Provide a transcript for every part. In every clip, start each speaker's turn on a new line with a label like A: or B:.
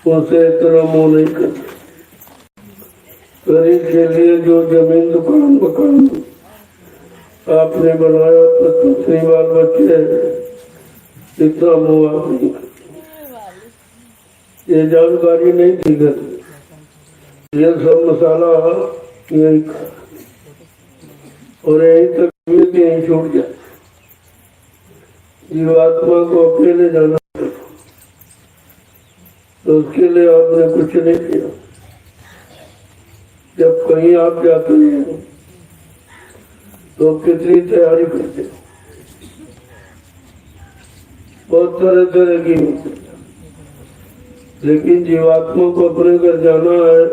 A: उसे इतना मोह नहीं करते। गरीब के लिए जो जमीन दुकान मकान आपने बनाया पत्नी बाल बच्चे, इतना मोह आप नहीं करते। ये जानकारी नहीं थी घर, ये सब मसाला यही खा और यही तक यही छूट जाए। जीवात्मा को अकेले जाना तो उसके लिए आपने कुछ नहीं किया। जब कहीं आप जाते हैं तो कितनी तैयारी करते हो, बहुत तरह तरह की होती, लेकिन जीवात्मा को अपने घर जाना है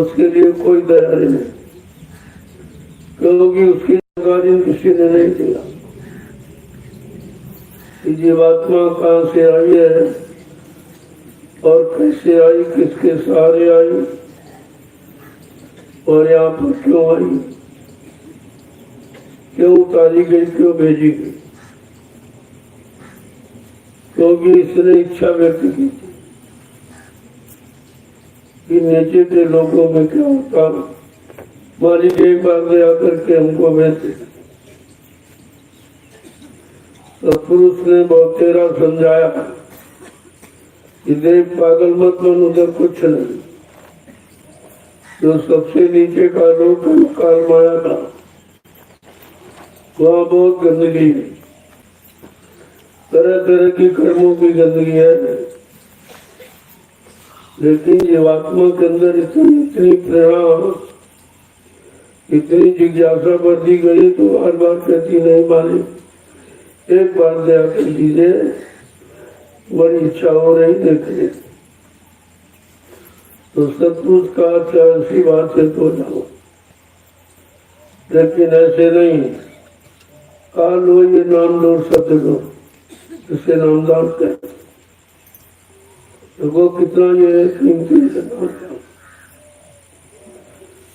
A: उसके लिए कोई तैयारी नहीं, क्योंकि उसकी जानकारी किसी ने नहीं दिया कि जीवात्मा कहाँ से आई है और कैसे आई, किसके सहारे आई और यहाँ पर क्यों आई, क्यों उतारी गई, क्यों भेजी गई। क्योंकि इसने इच्छा व्यक्त की कि नीचे के लोगों में क्या होता, मालिक एक बार में आकर के हमको भेजे। तो पुरुष ने बहुत तेरा समझाया कि देख पागल मत बन, उधर कुछ नहीं। जो सबसे नीचे का लोक काल माया का, वहाँ बहुत गंदगी है, तरह तरह की कर्मों की गंदगी है। लेकिन जीवात्मा के अंदर इतनी प्रेरणा, इतनी जिज्ञासा बढ़ दी गई तो हर बार कहती नहीं मालिक एक बार दया कर दीजिए, बड़ी इच्छा हो रही देखने। तो सतपुरुष का अच्छा ऐसी बात है तो जाओ, लेकिन ऐसे नहीं। काल हो ये नाम लो सत्य लो, इसे नामदान कर। तो वो कितना ये कीमती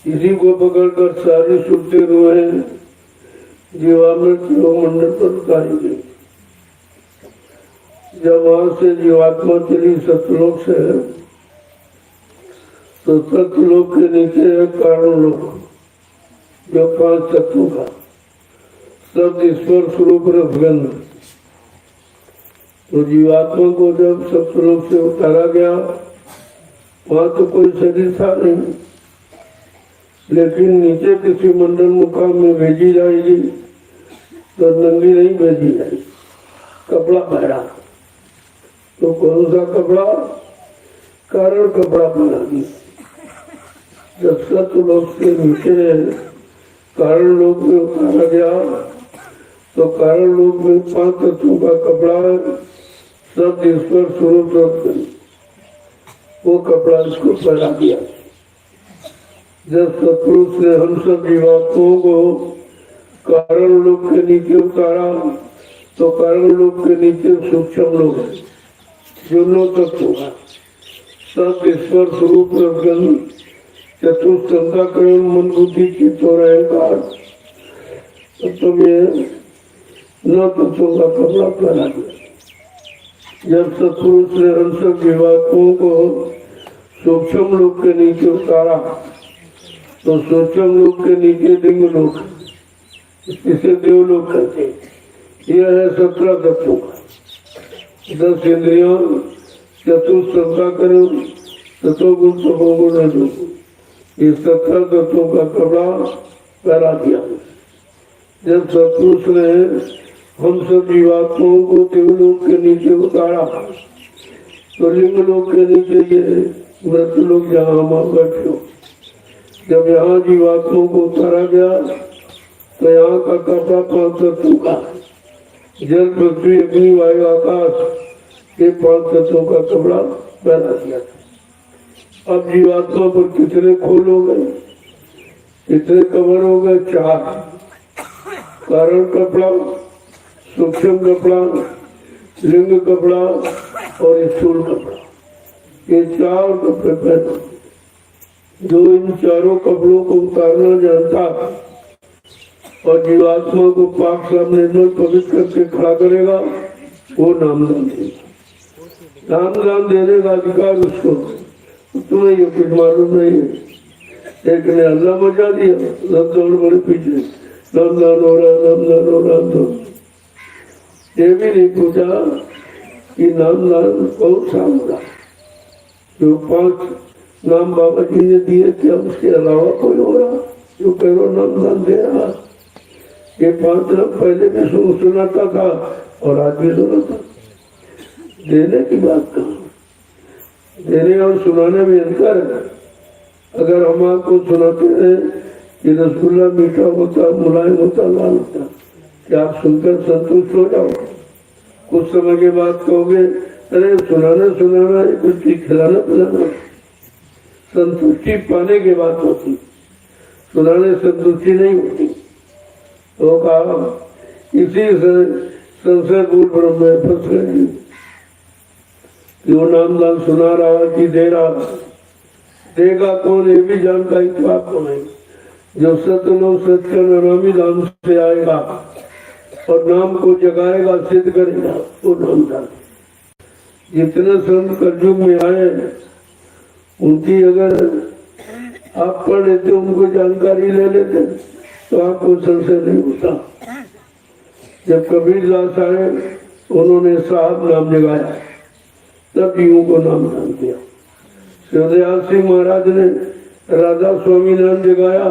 A: इसी को पकड़कर सारी सुनते हुए जीवामृत मंडल पर उतारी गई। जब वहां से जीवात्मा चली सतलोक से, तो सतलोक के नीचे है कारण लोक, जो 5 तत्वों का शब्द ईश्वर स्वरूप रसगंध। तो जीवात्मा को जब सतलोक से उतारा गया, वहां तो कोई शरीर था नहीं, लेकिन नीचे किसी मंडल मुकाम में भेजी जाएगी तो नंगी नहीं भेजी जाएगी, कपड़ा पहना। तो कौन सा कपड़ा? कारण कपड़ा पहना दिया। जब सतलोक से नीचे कारण लोक में उतारा गया, तो कारण लोक में 5 तत्वों का कपड़ा सब ईश्वर स्वरूप रखकर वो कपड़ा इसको पहना दिया। जब सतपुरुष ने हम सब जीवात्माओं को कारण लोक के नीचे उतारा, तो कारण लोक के नीचे सूक्ष्म लोग है, जो 9 तत्वों का सब ईश्वर स्वरूप रखकर चतुर्थ अंतःकरण मन बुद्धि चित्त और अहंकार तो ये 9 तत्वों का कपड़ा पहना दिया। जब सतपुरुष ने हम सब जीवात्माओं को सूक्ष्म लोक के नीचे उतारा, तो सूक्ष्म लोक के नीचे लिंग लोक, इसे देवलोक कहते हैं। यह है 17 तत्वों का, 10 इंद्रियों, चतुर्थ अंतःकरण, तत्वगुण तपोगुण रजोगुण, ये 17 तत्वों का कपड़ा पहना दिया। जब सतपुरुष ने हम सब जीवात्माओं को देवलोक के नीचे उतारा, तो लिंग लोक के नीचे ये मृत लोग जहाँ हम बैठे हो, जब यहाँ जीवात्माओं को उतारा गया, तो यहाँ का कपड़ा 5 तत्वों का, जल पृथ्वी अग्नि वायु आकाश, ये 5 तत्वों का कपड़ा पहना दिया। अब जीवात्मा पर कितने खोल हो गए, कितने कवर हो गए? 4। कारण कपड़ा, सूक्ष्म कपड़ा, लिंग कपड़ा और स्थूल कपड़ा, ये 4 कपड़े पहने। जो इन चारों कपड़ों को उतारना जानता और जीवात्मा को पाक सामने पवित्र करके खड़ा करेगा, वो नामदान देगा। नाम दान देने का अधिकार उसको, तुम्हें ये कुछ मालूम नहीं है। एक ने अल्लाह मचा दिया, सब दौड़ बड़े पीछे, नाम दान हो रहा, नाम दान हो रहा। तो ये भी नहीं पूछा कि नाम दान कौन सा होगा। जो 5 नाम बाबा जी ने दिए, क्या उसके अलावा कोई हो रहा जो करो नाम दान दे रहा? ये 5 नाम पहले भी सुनाता था और आज भी सुनाता। देने की बात कहाँ, देने और सुनाने में अंतर है। अगर हम आपको सुनाते हैं कि रसगुल्ला मीठा होता, मुलायम होता, लाल होता, क्या आप सुनकर संतुष्ट हो जाओ? कुछ समय के बाद कहोगे अरे सुनाना है, कुछ चीज खिलाना पिलाना। संतुष्टि पाने के बाद होती, सुनाने संतुष्टि नहीं होती। तो कहा इसी से संशय गुरु ब्रह्म में फंस गए कि वो नाम दान सुना रहा कि दे रहा, देगा कौन ये भी जानकारी तो आपको नहीं। जो सतनो सत्य नामी नाम से आएगा और नाम को जगाएगा, सिद्ध करेगा, वो नाम दान। जितने संत कलयुग में आए उनकी अगर आप पढ़ लेते, उनको जानकारी ले लेते तो आपको संशय नहीं होता। जब कबीर दास आए, उन्होंने साहब नाम जगाया, तब जीवों को नाम दान दिया। शिवदयाल सिंह महाराज ने राधा स्वामी नाम जगाया,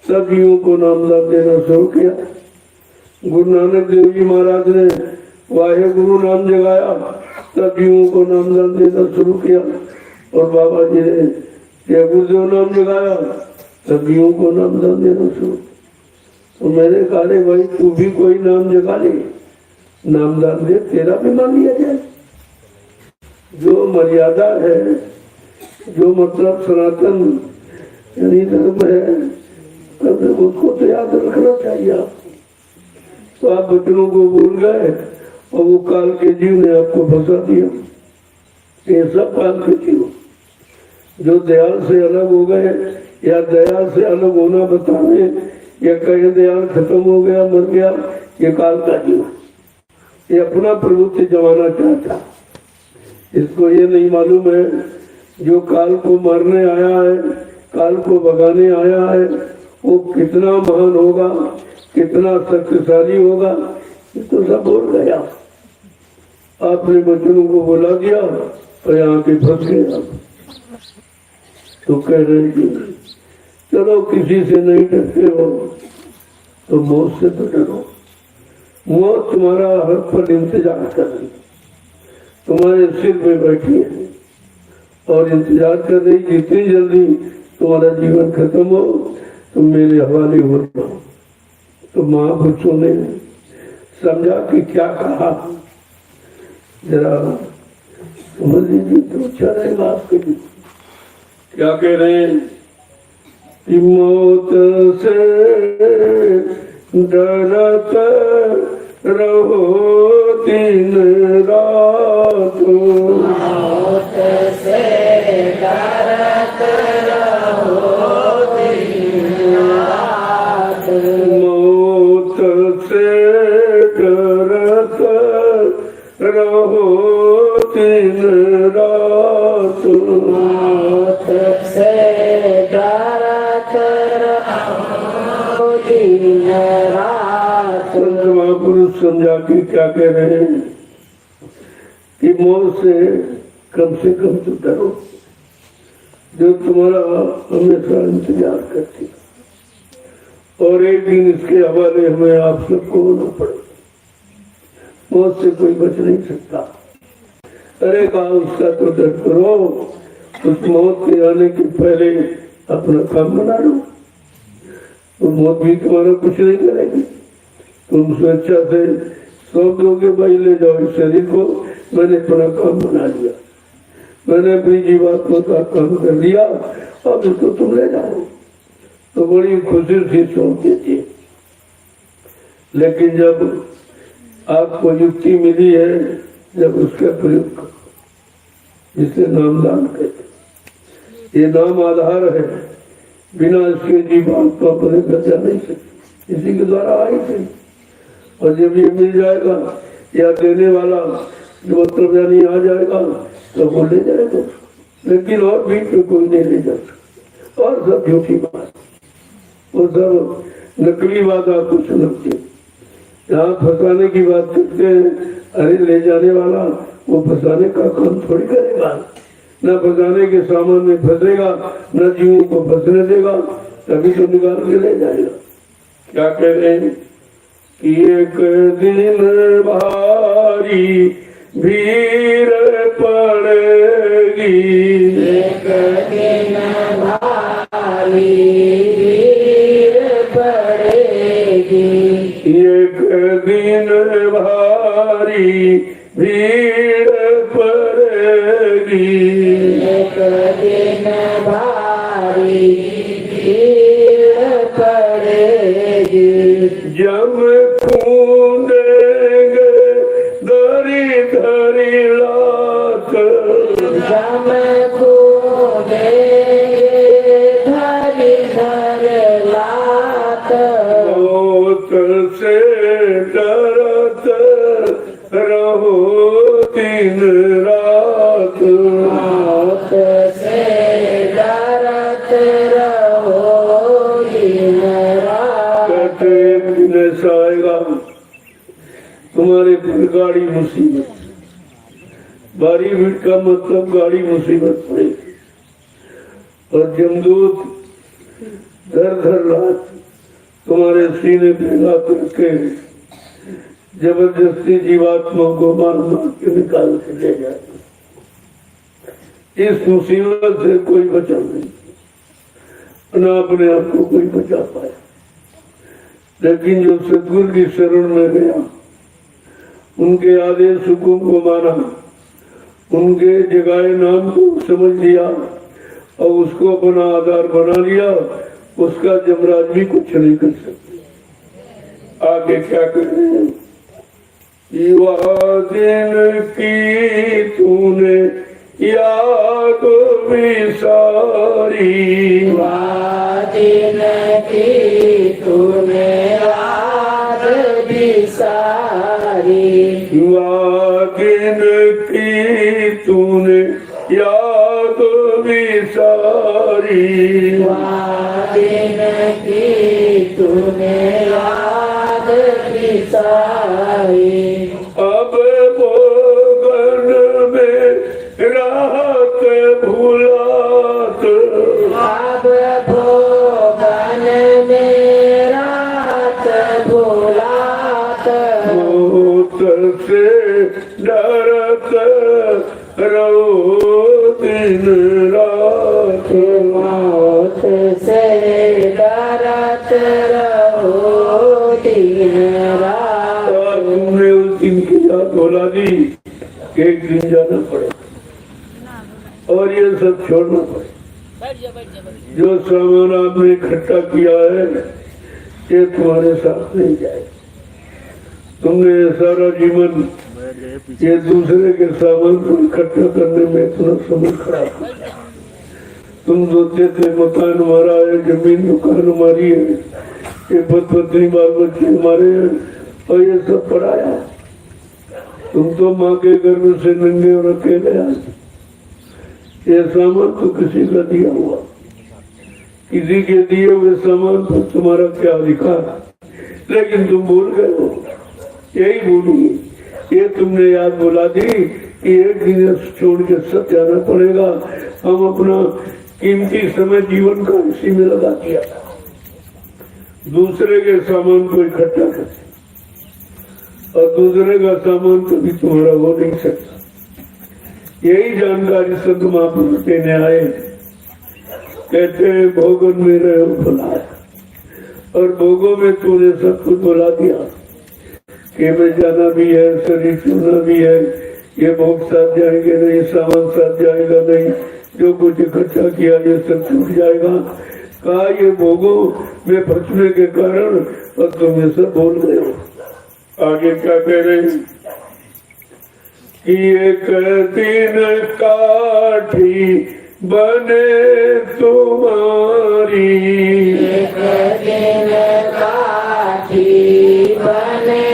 A: तब जीवों को नाम दान देना शुरू किया। गुरु नानक देव जी महाराज ने वाहे गुरु नाम जगाया, तब जीवों को नाम दान देना शुरू किया। और बाबा जी ने जय गुरुदेव नाम जगाया, तब जीवों को नाम दान देना शुरू। तो मैंने कहा रे भाई, तू भी कोई नाम जगा ले, नाम दान दे, तेरा भी मान लिया जाए। जो मर्यादा है, जो मतलब सनातन यानी धर्म है, तब उसको तो याद रखना चाहिए। आप तो आप बच्चों को भूल गए और वो काल के जीव ने आपको फंसा दिया। ये सब काल के जीव जो दयाल से अलग हो गए या दयाल से अलग होना बताने या कहीं दयाल खत्म हो गया, मर गया, ये काल का जीव, ये अपना प्रवृत्ति जमाना चाहता। इसको ये नहीं मालूम है जो काल को मारने आया है, काल को भगाने आया है, वो कितना महान होगा, कितना शक्तिशाली होगा, ये तो सब बोल गया। आपने बच्चों को बुला दिया और यहाँ के फंस गए। तो कह रहे कि चलो किसी से नहीं डरते हो तो मौत से तो डरो। मौत तुम्हारा हर पल इंतजार कर रही, तुम्हारे सिर में बैठी है और इंतजार कर रही। जितनी जल्दी तुम्हारा जीवन खत्म हो तुम मेरे हवाले हो जाओ। तो महापुरुषों ने समझा कि क्या कहा, जरा समझ लीजिए तो अच्छा रहेगा आपके लिए। क्या कह रहे हैं कि मौत से डरत रहो दिन रात,
B: मौत से डरत रहो दिन रात,
A: मौत से डरत रहो दिन रात,
B: मौत से डरत रहो दिन रात।
A: संत महापुरुष समझा कि क्या कह रहे हैं कि मौत से कम तो डरो, जो तुम्हारा हमेशा इंतजार करती है और एक दिन इसके हवाले हमें आप सबको होना पड़ेगा। मौत से कोई बच नहीं सकता। अरे कहा उसका तो डर करो, उस मौत के आने के पहले अपना काम बना लो, तो मौत भी तुम्हारा कुछ नहीं करेगी। तुम स्वेच्छा से सौंप दोगे, भाई ले जाओ इस शरीर को, मैंने अपना काम बना लिया, मैंने अपनी जीवात्मा का काम कर लिया, अब इसको तुम ले जाओ, तो बड़ी खुशी से सौंप देती है। लेकिन जब आपको युक्ति मिली है, जब उसका प्रयोग करो, जिसे नामदान कहते। ये नाम आधार है, बिना इसके जीवात्मा अपने घर जा नहीं सकती, इसी के द्वारा आई थी। और जब ये मिल जाएगा या देने वाला जो तत्वज्ञानी आ जाएगा तो वो ले जाएगा, लेकिन और बीच में कोई नहीं ले जाता। और सब झूठी बात, वो सब नकली बात आपको सुनाते। यहाँ फंसाने की बात करते हैं, अरे ले जाने वाला वो फंसाने का काम थोड़ी करेगा, न फंसाने के सामान में फंसेगा, न जीवों को फंसने देगा, तभी तो निकाल के ले जाएगा। क्या कह रहे हैं कि एक दिन भारी भीड़ पड़ेगी,
B: एक दिन भारी भीड़ पड़ेगी,
A: एक दिन भारी भीड़ पड़ेगी,
B: एक दिन भारी भीड़ पड़ेगी,
A: जब कूदेंगे दरी दरी लाख,
B: जम कूदेंगे धरि धर लात,
A: मौत से डरत रहो दिन रात,
B: मौत से डरत रहो दिन रात।
A: कहते एक दिन ऐसा आएगा तुम्हारे पर गाड़ी मुसीबत, बारी भीड़ का मतलब गाड़ी मुसीबत पड़ेगी, और जमदूत धर धर रात तुम्हारे सीने पे ला करके जबरदस्ती जीवात्मा को मार मार के निकाल के ले जाए। इस मुसीबत से कोई बचा नहीं, न अपने आप को कोई बचा पाया। लेकिन जो सदगुरु की शरण में गया, उनके आदेश हुकुम को माना, उनके जगाए नाम को समझ लिया और उसको अपना आधार बना लिया, उसका जमराज भी कुछ नहीं कर सकते। आगे क्या कर रहे हैं? युवा दिन की तूने याद भी सारी,
B: दिन की तूने याद भी सारी,
A: युवा दिन की तूने याद भी सारी,
B: दिन की तूने याद भी सारी,
A: अब भोगन में राहत भूलात,
B: अब भोगन में राहत भूलात,
A: मौत से डरत रहो दिन रात,
B: मौत से डरत रहो दिन रात।
A: तुमने उस दिन की याद बोला दी, एक दिन जाना पड़ेगा और ये सब छोड़ना पड़ेगा। जो सामान आपने इकट्ठा किया है ये तुम्हारे साथ नहीं जाएगा। तुमने सारा जीवन ये दूसरे के सामान को इकट्ठा करने में इतना समय खराब किया। तुम सोचते थे मकान हमारा है, जमीन दुकान हमारी है, ये पत्नी बाल बच्चे हमारे हैं, और ये सब पढ़ाया। तुम तो माँ के गर्भ से नंगे और अकेले आए। ये सामान तो किसी का दिया हुआ, किसी के दिए हुए सामान पर तुम्हारा क्या अधिकार, लेकिन तुम भूल गए हो। यही भूली, ये तुमने याद बुला दी कि एक दिन छोड़ के सब जाना पड़ेगा। हम अपना कीमती समय जीवन का इसी में लगा दिया, दूसरे के सामान को इकट्ठा करते, और दूसरे का सामान कभी तुम्हारा हो नहीं सकता। यही जानकारी संत महापुरुष देने आए। कहते हैं भोगन में रहे भुला, और भोगों में तूने सब कुछ बुला दिया कि में जाना भी है, शरीर छूना भी है, ये भोग साथ जाएंगे नहीं, सामान साथ जाएगा नहीं, जो कुछ इकट्ठा किया ये सब छूट जाएगा। कहा ये भोगों में फंसने के कारण और तुम ये सब बोल गए हो। आगे क्या कह रहे हैं कि एक दिन काठी बने तुम्हारी,
B: एक दिन काठी बने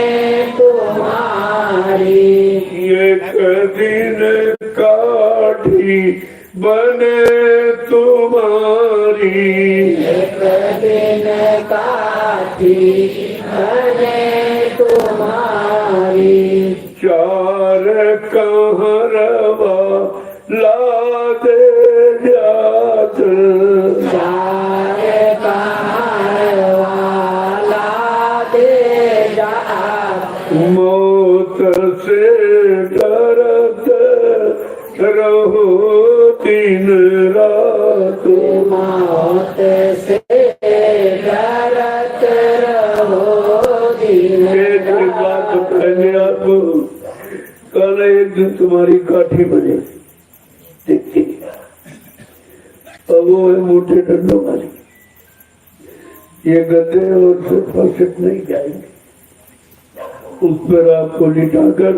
B: तुम्हारी,
A: एक काठी बने तुम्हारी,
B: एक दिन काठी बने तुम्हारी,
A: चार कहरवा लादे जात,
B: चार कारवाला दे जात,
A: मौत से डरत रहो दिन रात,
B: मौत से डरत रहो दिन
A: एक बात कहने आपको, कल एक दिन तुम्हारी काठी बने देखती, अब वो है मोटे डंडों वाली, ये गद्दे और सोफा सेट नहीं जाएंगे, उस पर आपको लिटाकर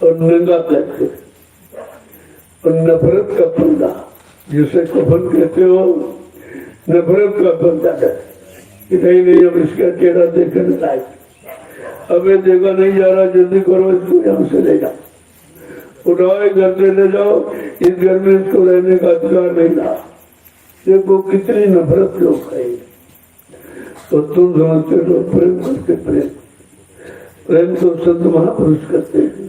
A: और नंगा करके और नफरत का पर्दा, जिसे कफन कहते हो, नफरत का पर्दा है कि नहीं अब इसका चेहरा देखने लायक, अब ये देखा नहीं जा रहा, जल्दी करो इसको यहाँ से ले जाओ, उठाओ घर से ले जाओ, इस घर में इसको रहने का अधिकार नहीं रहा। देखो कितनी नफरत लोग है, तो तुम समझते लोग प्रेम करते, प्रेम तो संत महापुरुष करते हैं,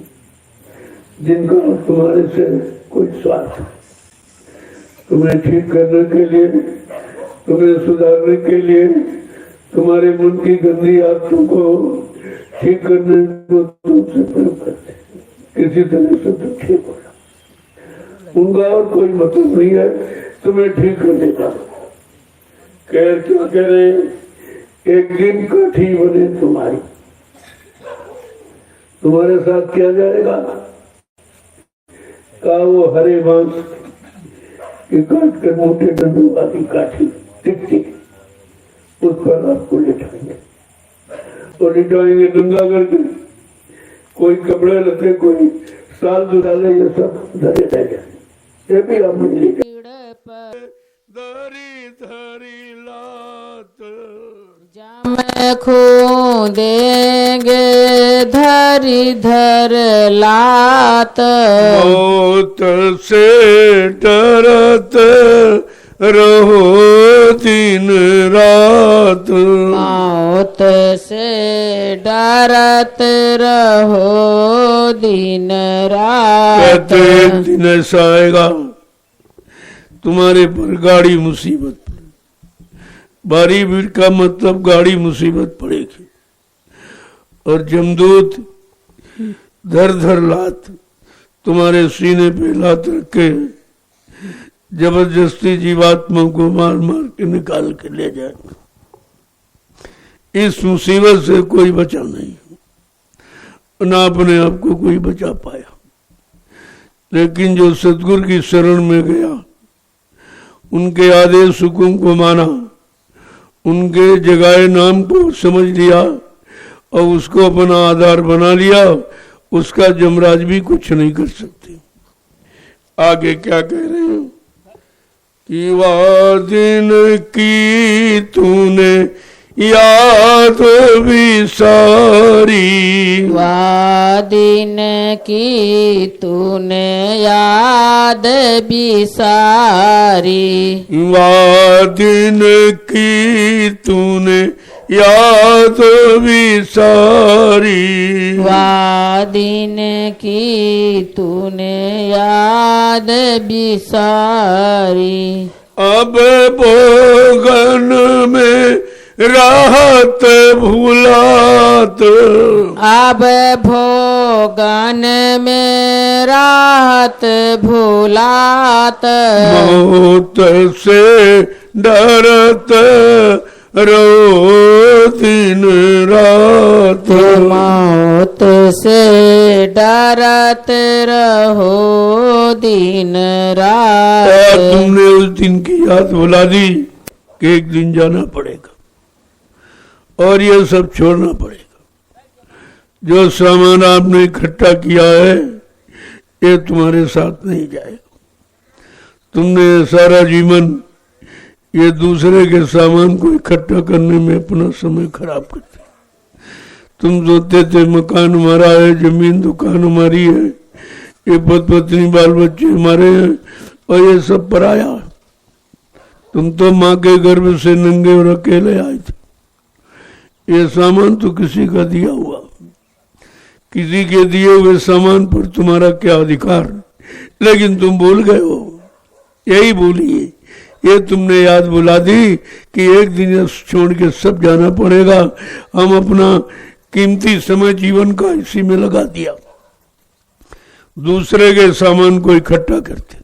A: जिनका तुम्हारे से कोई स्वार्थ है, तुम्हें ठीक करने के लिए, तुम्हें सुधारने के लिए, तुम्हारे मन की गंदी आदतों को ठीक करने को तुमसे प्रेम करते हैं, किसी तरह से तो ठीक हो जाओ, उनका और कोई मतलब नहीं है तुम्हें ठीक करने का। क्या कह रहे, एक दिन काठी बने तुम्हारी, तुम्हारे साथ किया जाएगा का वो हरे बांस की काट कर मोटे डंडों वाली काठी टिक टिक, उस पर आपको लिटाएंगे और लिटाएंगे नंगा करके, कोई कपड़े लते, कोई साल दुराले, ये सब धरे रह गए, ये भी आप नहीं लिखे। धरी धरी लात
B: जम खो देंगे धरी धर लात,
A: मौत से डरत रहो दिन रात,
B: मौत से डरत रहो दिन रात।
A: कहते एक दिन ऐसा आएगा तुम्हारे पर गाड़ी मुसीबत, बारी भीड़ का मतलब गाड़ी मुसीबत पड़ेगी, और जमदूत धर धर लात तुम्हारे सीने पे लात रखे जबरदस्ती जीवात्मा को मार मार के निकाल के ले जाएगा। इस मुसीबत से कोई बचा नहीं, ना अपने आप को कोई बचा पाया, लेकिन जो सतगुरु की शरण में गया, उनके आदेश हुकुम को माना, उनके जगाए नाम को समझ लिया और उसको अपना आधार बना लिया, उसका जमराज भी कुछ नहीं कर सकते। आगे क्या कह रहे हैं कि वह दिन की तूने याद भी सारी,
B: वह दिन की तूने याद भी सारी,
A: वह दिन की तूने याद भी सारी,
B: वह दिन की तूने याद भी सारी,
A: अब भोगन में राहत भूलात,
B: अब भोगन में राहत भूलात,
A: मौत से डरत रहो दिन रात,
B: मौत से डरत रहो दिन रात।
A: और तुमने उस दिन की याद भुला दी कि एक दिन जाना पड़ेगा और ये सब छोड़ना पड़ेगा। जो सामान आपने इकट्ठा किया है ये तुम्हारे साथ नहीं जाएगा। तुमने सारा जीवन ये दूसरे के सामान को इकट्ठा करने में अपना समय खराब करते। तुम सोचते थे मकान हमारा है, जमीन दुकान हमारी है, ये पत्नी बाल बच्चे हमारे हैं और ये सब पराया। तुम तो माँ के गर्भ से नंगे और अकेले आए थे। ये सामान तो किसी का दिया हुआ, किसी के दिए हुए सामान पर तुम्हारा क्या अधिकार, लेकिन तुम भूल गए हो। यही भूलिए, ये तुमने याद बुला दी कि एक दिन छोड़ के सब जाना पड़ेगा। हम अपना कीमती समय जीवन का इसी में लगा दिया, दूसरे के सामान को इकट्ठा करते,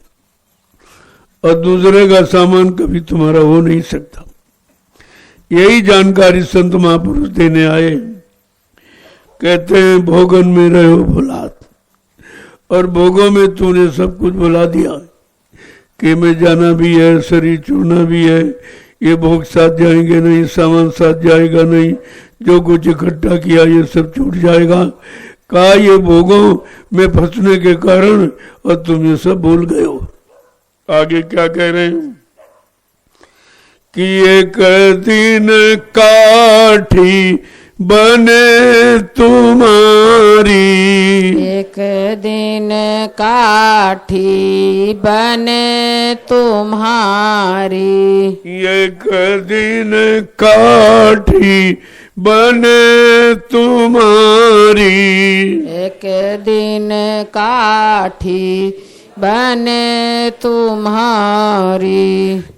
A: और दूसरे का सामान कभी तुम्हारा हो नहीं सकता। यही जानकारी संत महापुरुष देने आए। कहते हैं भोगन में रहो भुलात, और भोगों में तूने सब कुछ भुला दिया कि मैं जाना भी है, शरीर छोड़ना भी है, ये भोग साथ जाएंगे नहीं, सामान साथ जाएगा नहीं, जो कुछ इकट्ठा किया ये सब छूट जाएगा। कहा ये भोगों में फंसने के कारण और तुम ये सब भूल गए हो। आगे क्या कह रहे हैं कि एक दिन काठी बने तुम्हारी,
B: एक दिन काठी बने तुम्हारी,
A: एक दिन काठी बने तुम्हारी,
B: एक दिन काठी बने तुम्हारी,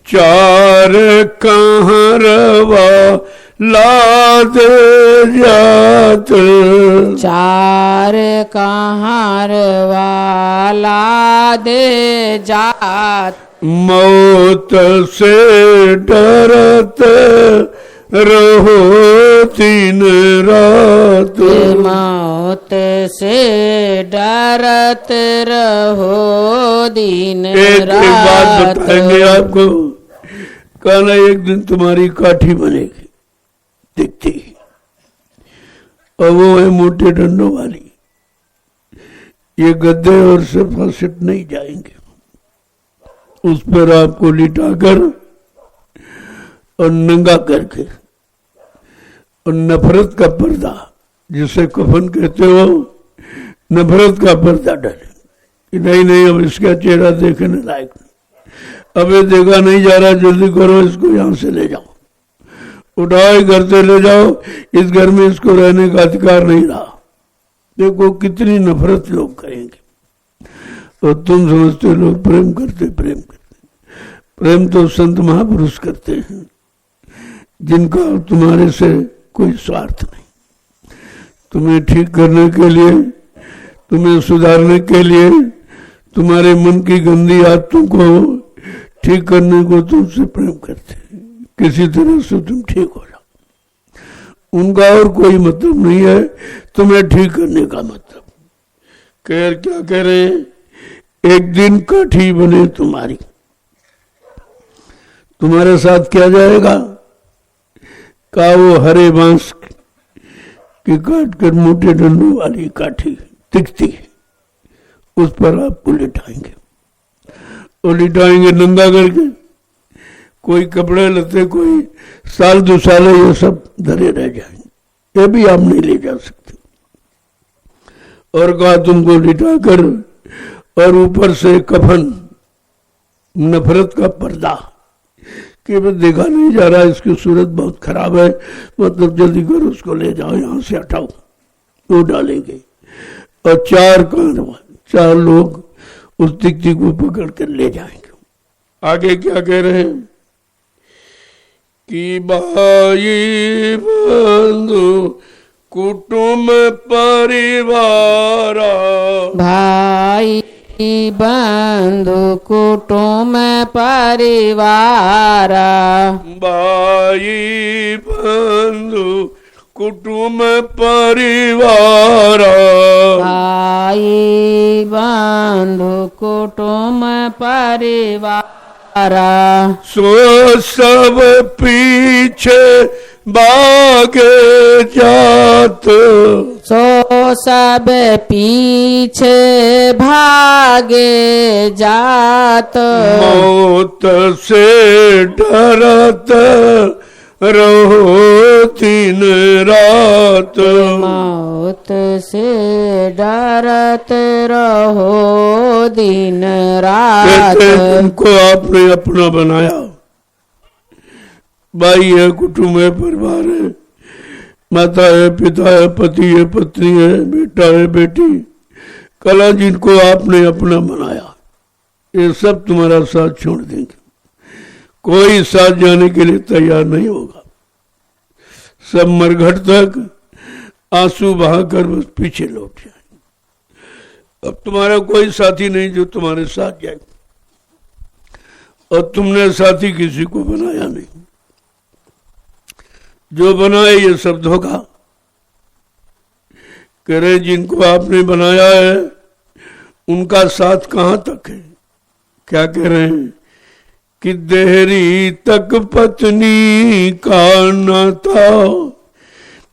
A: चार कहाँ रवा लाद जात,
B: चार कहाँ वाला दे जात,
A: मौत से डरत रहो दिन रात,
B: मौत से डरत रहो दिन
A: एक बात
B: रात।
A: बताएंगे आपको। कहना एक दिन तुम्हारी काठी बनेगी दिखती, और वो है मोटे डंडों वाली। ये गद्दे और सोफा सेट नहीं जाएंगे, उस पर आपको लिटाकर और नंगा करके और नफरत का पर्दा, जिसे कफन कहते हो, नफरत का पर्दा डाले। नहीं नहीं, अब इसका चेहरा देखने लायक नहीं, अब ये देखा नहीं जा रहा, जल्दी करो, इसको यहां से ले जाओ, उठाओ घर से ले जाओ, इस घर में इसको रहने का अधिकार नहीं रहा। देखो कितनी नफरत लोग करेंगे, और तुम समझते लोग प्रेम करते, प्रेम करते। प्रेम तो संत महापुरुष करते हैं, जिनका तुम्हारे से कोई स्वार्थ नहीं। तुम्हें ठीक करने के लिए, तुम्हें सुधारने के लिए, तुम्हारे मन की गंदी आदतों को ठीक करने को तुमसे प्रेम करते हैं। किसी तरह से तुम ठीक हो जाओ, उनका और कोई मतलब नहीं है तुम्हें ठीक करने का मतलब। क्या कह रहे हैं, एक दिन काठी बने तुम्हारी, तुम्हारे साथ क्या जाएगा, का वो हरे बांस की काट कर मोटे डंडों वाली काठी दिखती है, उस पर आपको लिटाएंगे, और लिटाएंगे नंगा करके। कोई कपड़े लते, कोई साल दो साल ये सब धरे रह जाएंगे, ये भी आप नहीं ले जा सकते। और कहा तुमको लिटाकर, और ऊपर से कफन, नफरत का पर्दा, कि मैं देखा नहीं जा रहा, इसकी सूरत बहुत खराब है, मतलब जल्दी करो, उसको ले जाओ, यहां से हटाओ, वो डालेंगे। और चार लोग उस तिकती को पकड़ कर ले जाएंगे। आगे क्या कह रहे हैं कि भाई बंधु कुटुंब परिवार,
B: भाई बंधु कुटुंब परिवार,
A: भाई बंधु कुटुंब परिवार,
B: भाई बंधु कुटुंब परिवार,
A: सो सब पीछे भागे जात,
B: सो सब पीछे भागे जात,
A: मौत से डरत रहो दिन रात।
B: मौत से डरत रहो दिन रात।
A: तुमको आपने अपना बनाया, भाई है, कुटुंब है, परिवार है, माता है, पिता है, पति है, पत्नी है, बेटा है, बेटी, कला जिनको आपने अपना बनाया, ये सब तुम्हारा साथ छोड़ देंगे। कोई साथ जाने के लिए तैयार नहीं होगा। सब मरघट तक आंसू बहाकर बस पीछे लौट जाए। अब तुम्हारा कोई साथी नहीं जो तुम्हारे साथ जाए, और तुमने साथी किसी को बनाया नहीं। जो बनाए ये सब धोखा। कह रहे जिनको आपने बनाया है उनका साथ कहां तक है। क्या कह रहे हैं कि देहरी तक पत्नी का नाता,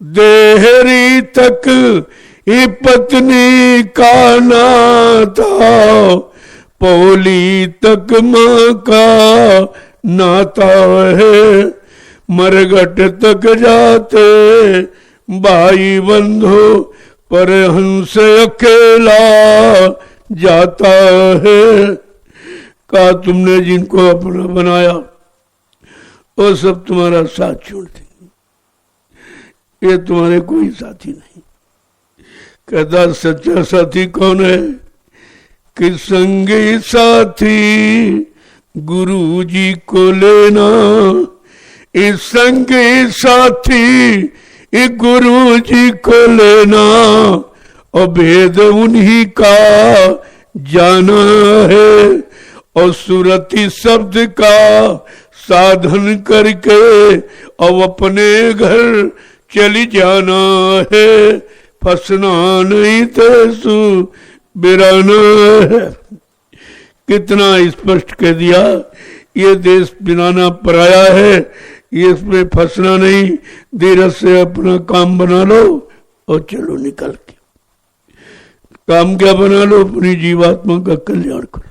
A: देहरी तक ही पत्नी का नाता, पौली तक मां का नाता है, मरघट तक जाते भाई बंधु, पर हंस अकेला जाता है। कहा तुमने जिनको अपना बनाया वो सब तुम्हारा साथ छोड़ देंगे, ये तुम्हारे कोई साथी नहीं। कहता सच्चा साथी कौन है कि संगी साथी गुरु जी को लेना, इस संगी साथी गुरु जी को लेना, और भेद उन्हीं का जाना है, और सुरति शब्द का साधन करके अब अपने घर चली जाना है, फंसना नहीं तेसु बिराना है। कितना स्पष्ट कह दिया, ये देश बिराना पराया है, ये इसमें फंसना नहीं, धीरज से अपना काम बना लो और चलो निकल के। काम क्या बना लो, अपनी जीवात्मा का कल्याण करो,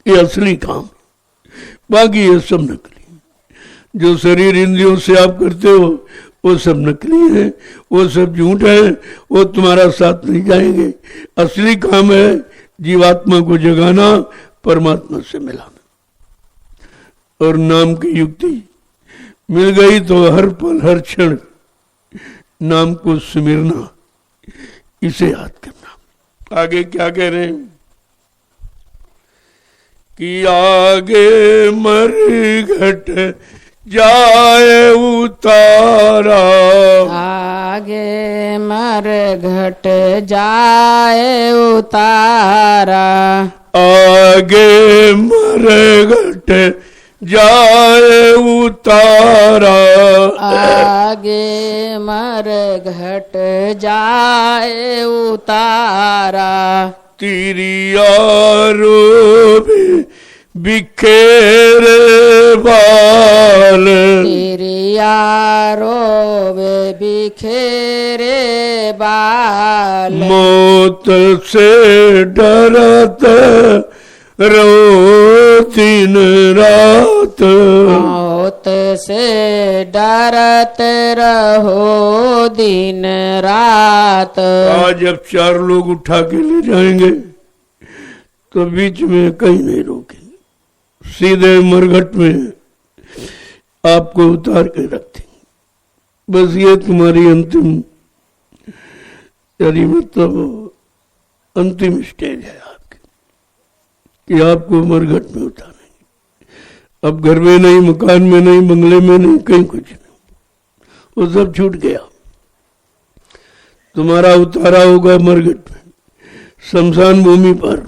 A: ये असली काम। बाकी ये सब नकली। जो शरीर इंद्रियों से आप करते हो वो सब नकली है, वो सब झूठ है, वो तुम्हारा साथ नहीं जाएंगे। असली काम है जीवात्मा को जगाना, परमात्मा से मिलाना। और नाम की युक्ति मिल गई तो हर पल हर क्षण नाम को सुमिरना, इसे याद करना। आगे क्या कह रहे हैं कि आगे मरघट जाए उतारा,
B: आगे मरघट जाए उतारा,
A: आगे मरघट जाए उतारा,
B: आगे मरघट जाए उतारा,
A: तिरियारो बिखेरे बाल,
B: तिरियारो बिखेरे बाल,
A: मौत से डरत रहो दिन रात,
B: मौत से डरत रहो दिन रात।
A: आज जब चार लोग उठा के ले जाएंगे तो बीच में कहीं नहीं रोकेंगे, सीधे मरघट में आपको उतार के रख देंगे। बस ये तुम्हारी अंतिम, यानी मतलब अंतिम स्टेज है आपकी, कि आपको मरघट में उतारेंगे। अब घर में नहीं, मकान में नहीं, बंगले में नहीं, कहीं कुछ नहीं, वो सब छूट गया। तुम्हारा उतारा होगा मरघट में, शमशान भूमि पर।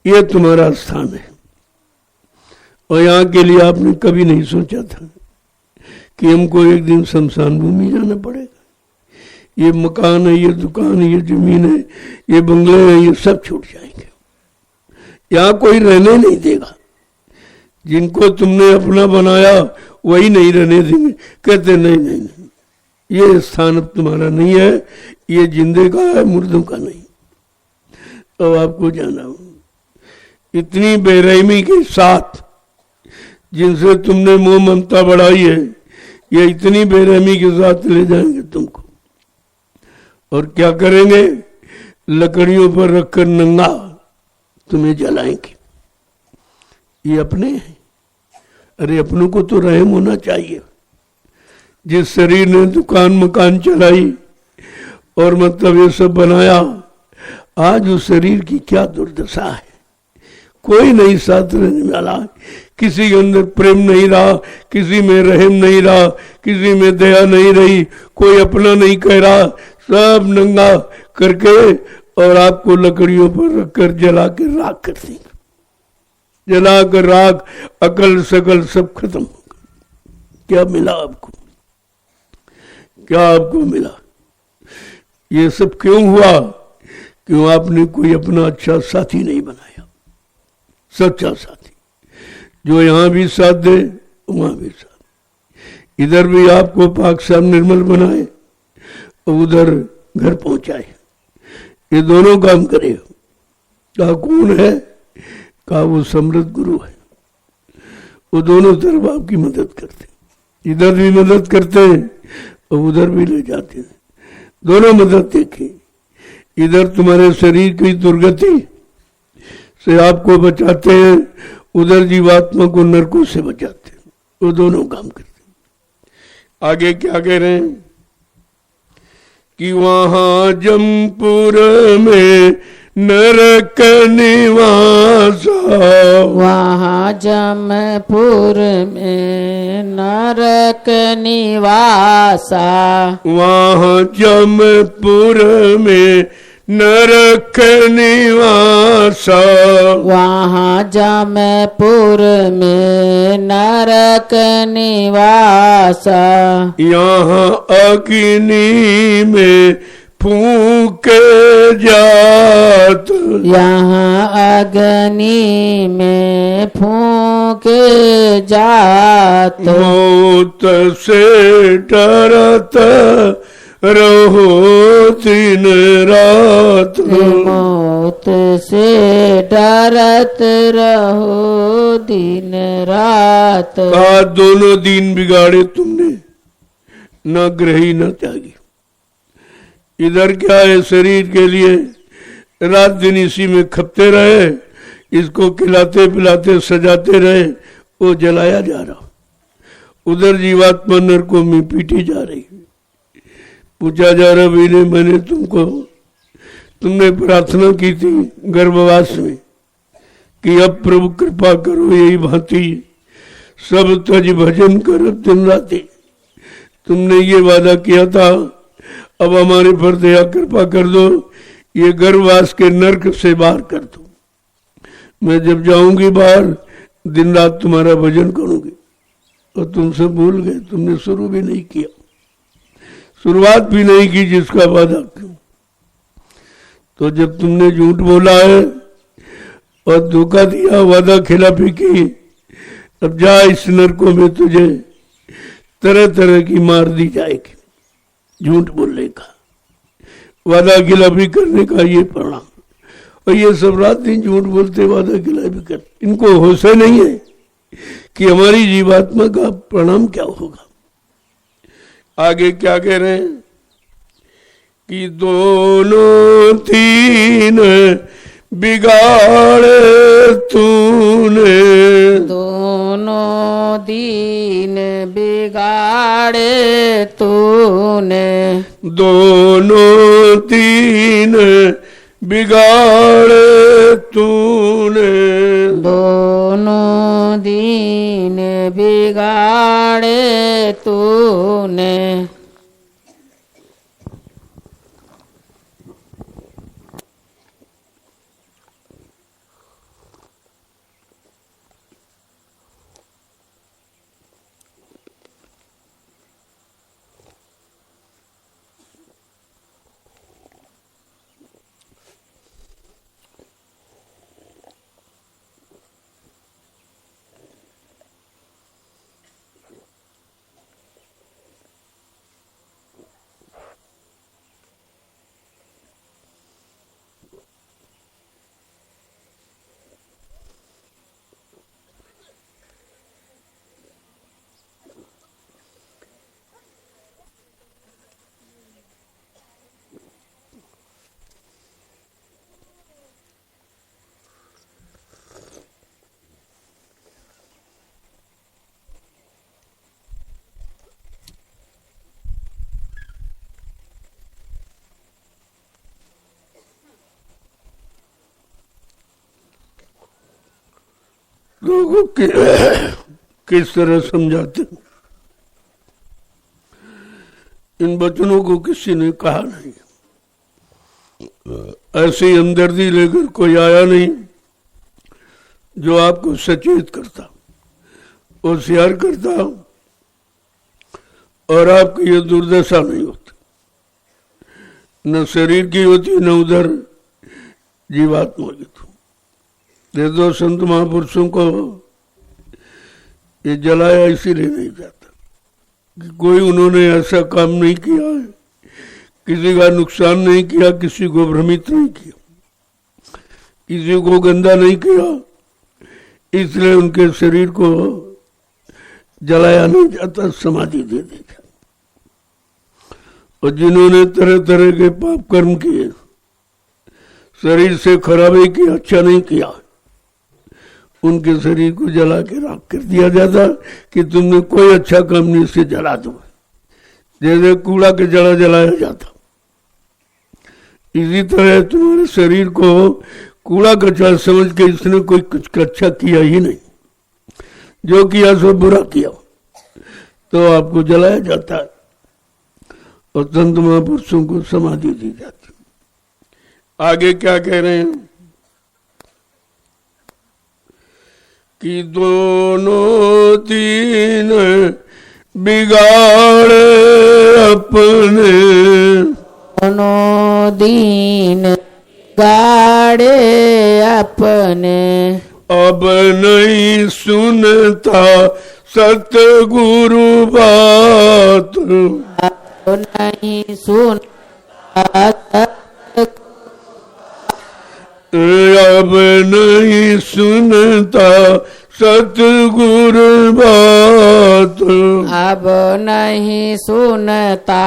A: यह तुम्हारा स्थान है। और यहाँ के लिए आपने कभी नहीं सोचा था कि हमको एक दिन शमशान भूमि जाना पड़ेगा। ये मकान है, ये दुकान है, ये जमीन है, ये बंगले है, ये सब छूट जाएंगे। यहाँ कोई रहने नहीं देगा। जिनको तुमने अपना बनाया वही नहीं रहने देंगे। कहते नहीं नहीं नहीं, ये स्थान अब तुम्हारा नहीं है, ये जिंदे का है, मुर्दों का नहीं। अब आपको जाना हो। इतनी बेरहमी के साथ जिनसे तुमने मोह ममता बढ़ाई है, ये इतनी बेरहमी के साथ ले जाएंगे तुमको, और क्या करेंगे? लकड़ियों पर रखकर नंगा तुम्हें जलाएंगे। ये अपने हैं। अरे अपनों को तो रहम होना चाहिए। जिस शरीर ने दुकान मकान चलाई और मतलब ये सब बनाया, आज उस शरीर की क्या दुर्दशा है। कोई नहीं साथ रहने वाला, किसी के अंदर प्रेम नहीं रहा, किसी में रहम नहीं रहा, किसी में दया नहीं रही, कोई अपना नहीं कह रहा, सब नंगा करके और आपको लकड़ियों पर रखकर जला के राख कर देंगे। जला कर राख, अकल सकल सब खत्म हो गया। क्या मिला आपको? क्या आपको मिला? ये सब क्यों हुआ? क्यों आपने कोई अपना अच्छा साथी नहीं बनाया, सच्चा साथी, जो यहां भी साथ दे वहां भी साथ, इधर भी आपको पाक साफ निर्मल बनाए और उधर घर पहुंचाए। ये दोनों काम करे। कहा कौन है? कहा वो समृद्ध गुरु है। वो दोनों तरफ आपकी मदद करते, इधर भी मदद करते हैं और उधर भी ले जाते हैं। दोनों मदद देखे। इधर तुम्हारे शरीर की दुर्गति से आपको बचाते हैं, उधर जीवात्मा को नरकों से बचाते हैं। वो दोनों काम करते हैं। आगे क्या कह रहे हैं कि वहां जमपुर में नरक निवासा,
B: वहाँ जमपुर में नरक निवासा,
A: वहां जमपुर में नरक निवासा,
B: वहाँ जमपुर में नरक निवासा,
A: यहाँ अग्नि में फूके जात,
B: यहाँ अग्नि में फूके जात,
A: मौत से डरत रहो दिन रात,
B: मौत से डरत रहो दिन रात।
A: कहा दोनों दिन बिगाड़े तुमने, न ग्रही न त्यागी। इधर क्या है? शरीर के लिए रात दिन इसी में खपते रहे, इसको खिलाते पिलाते सजाते रहे, वो जलाया जा रहा। उधर जीवात्मा नरकों में पीटी जा रही। पूछा जा रहा, भाई मैंने तुमने प्रार्थना की थी गर्भवास में कि अब प्रभु कृपा करो, यही भांति सब तज भजन कर दिन राति। तुमने ये वादा किया था, अब हमारे पर दया कृपा कर दो, ये गर्भवास के नरक से बाहर कर दो। मैं जब जाऊंगी बाहर दिन रात तुम्हारा भजन करूंगी। और तुमसे भूल गए, तुमने शुरू भी नहीं किया, शुरुआत भी नहीं की जिसका वादा क्यों। तो जब तुमने झूठ बोला है और धोखा दिया, वादा खिलाफी की, अब जा इस नरकों में तुझे तरह तरह की मार दी जाएगी। झूठ बोलने का, वादा खिलाफी करने का ये परिणाम। और ये सब रात दिन झूठ बोलते, वादा खिलाफी करते, इनको होश नहीं है कि हमारी जीवात्मा का परिणाम क्या होगा। आगे क्या कह रहे हैं कि दोनों तीन बिगाड़े तूने,
B: दोनों दीन बिगाड़े तूने,
A: दोनों तीन बिगाड़े तूने,
B: दोनों दीन बिगाड़े तूने।
A: लोगों के किस तरह समझाते हैं। इन वचनों को किसी ने कहा नहीं, ऐसी हमदर्दी लेकर कोई आया नहीं जो आपको सचेत करता, होशियार करता और आपकी ये दुर्दशा नहीं होती, न शरीर की होती न उधर जीवात्मा की। तो दो संत महापुरुषों को ये जलाया इसीलिए नहीं जाता कि कोई उन्होंने ऐसा काम नहीं किया है, किसी का नुकसान नहीं किया, किसी को भ्रमित नहीं किया, किसी को गंदा नहीं किया, इसलिए उनके शरीर को जलाया नहीं जाता, समाधि दे दी जाती। और जिन्होंने तरह तरह के पाप कर्म किए, शरीर से खराबी की, अच्छा नहीं किया, उनके शरीर को जला के राख कर दिया जाता कि तुमने कोई अच्छा काम नहीं, इसे जला दो, जैसे कूड़ा के जला जलाया जाता। इसी तरह तुम्हारे शरीर को कूड़ा कचरा समझ के इसने कोई कुछ अच्छा किया ही नहीं, जो किया सो बुरा किया, तो आपको जलाया जाता है और संत महापुरुषों को समाधि दी जाती। आगे क्या कह रहे हैं कि दोनों दीन बिगाड़े अपने,
B: दोनों दीन गाड़े अपने,
A: अब नहीं सुनता सतगुरु बात,
B: अब नहीं सुनता,
A: अब नहीं सुनता सतगुरु बात,
B: अब नहीं सुनता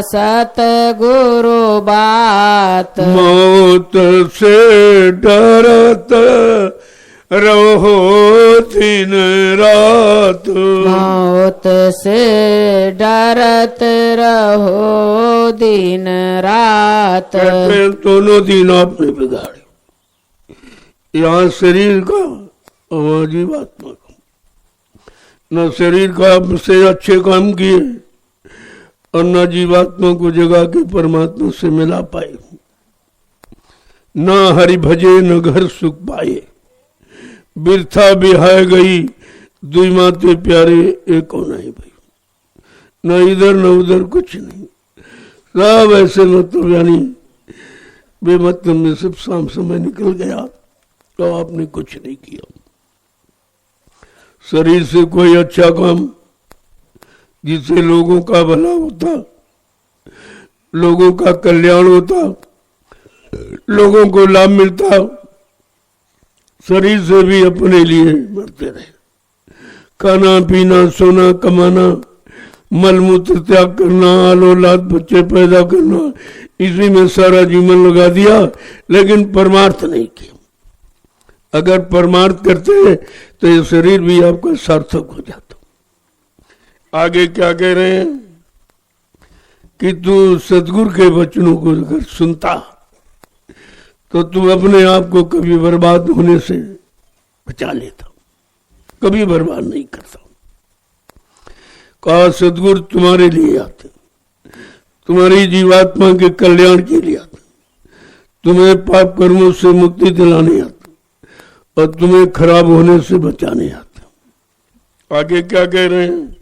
B: सतगुरु बात,
A: मौत से डरत रहो दिन रात,
B: मौत से डरत रहो दिन रात।
A: दोनों दिन आपने बिगाड़े, यहाँ शरीर का और जीवात्मा का। न शरीर का से अच्छे काम किए और न जीवात्मा को जगा के परमात्मा से मिला पाए, न हरि भजे न घर सुख पाए, बिरथा बिहाय गई दुई माते प्यारे एक नहीं भाई, न इधर न उधर कुछ नहीं, सब ऐसे मतलब यानी बेमतलब में सब शाम समय निकल गया तो आपने कुछ नहीं किया। शरीर से कोई अच्छा काम जिससे लोगों का भला होता, लोगों का कल्याण होता, लोगों को लाभ मिलता, शरीर से भी अपने लिए मरते रहे। खाना पीना सोना कमाना, मलमूत्र त्याग करना, औलाद बच्चे पैदा करना, इसी में सारा जीवन लगा दिया, लेकिन परमार्थ नहीं किया। अगर परमार्थ करते तो ये शरीर भी आपका सार्थक हो जाता। आगे क्या कह रहे हैं कि तू सतगुरु के वचनों को अगर सुनता तो तू अपने आप को कभी बर्बाद होने से बचा लेता, कभी बर्बाद नहीं करता। कहा सतगुरु तुम्हारे लिए आते, तुम्हारी जीवात्मा के कल्याण के लिए आते, तुम्हें पाप कर्मों से मुक्ति दिलाने आते और तुम्हें खराब होने से बचाने आते। आगे क्या कह रहे हैं,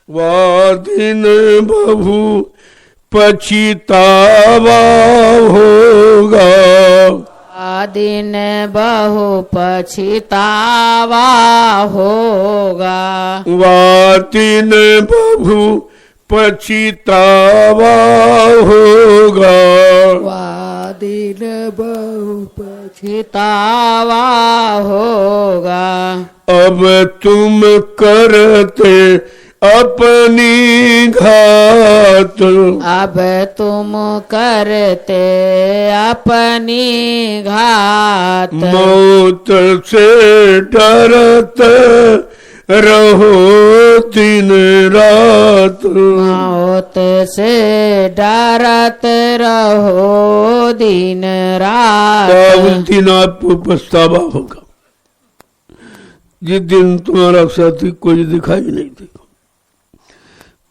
A: वादिन बहु पछतावा होगा,
B: दिन बहु पछतावा होगा,
A: वादिन बहु पछतावा होगा,
B: दिन बहु पछतावा होगा।
A: अब तुम करते अपनी घात,
B: अब तुम करते अपनी घात,
A: मौत से डरत रहो दिन रात,
B: मौत से डरत रहो दिन रात।
A: उस दिन आपको पछतावा होगा। जिस दिन तुम्हारा साथी कोई दिखाई नहीं देगा,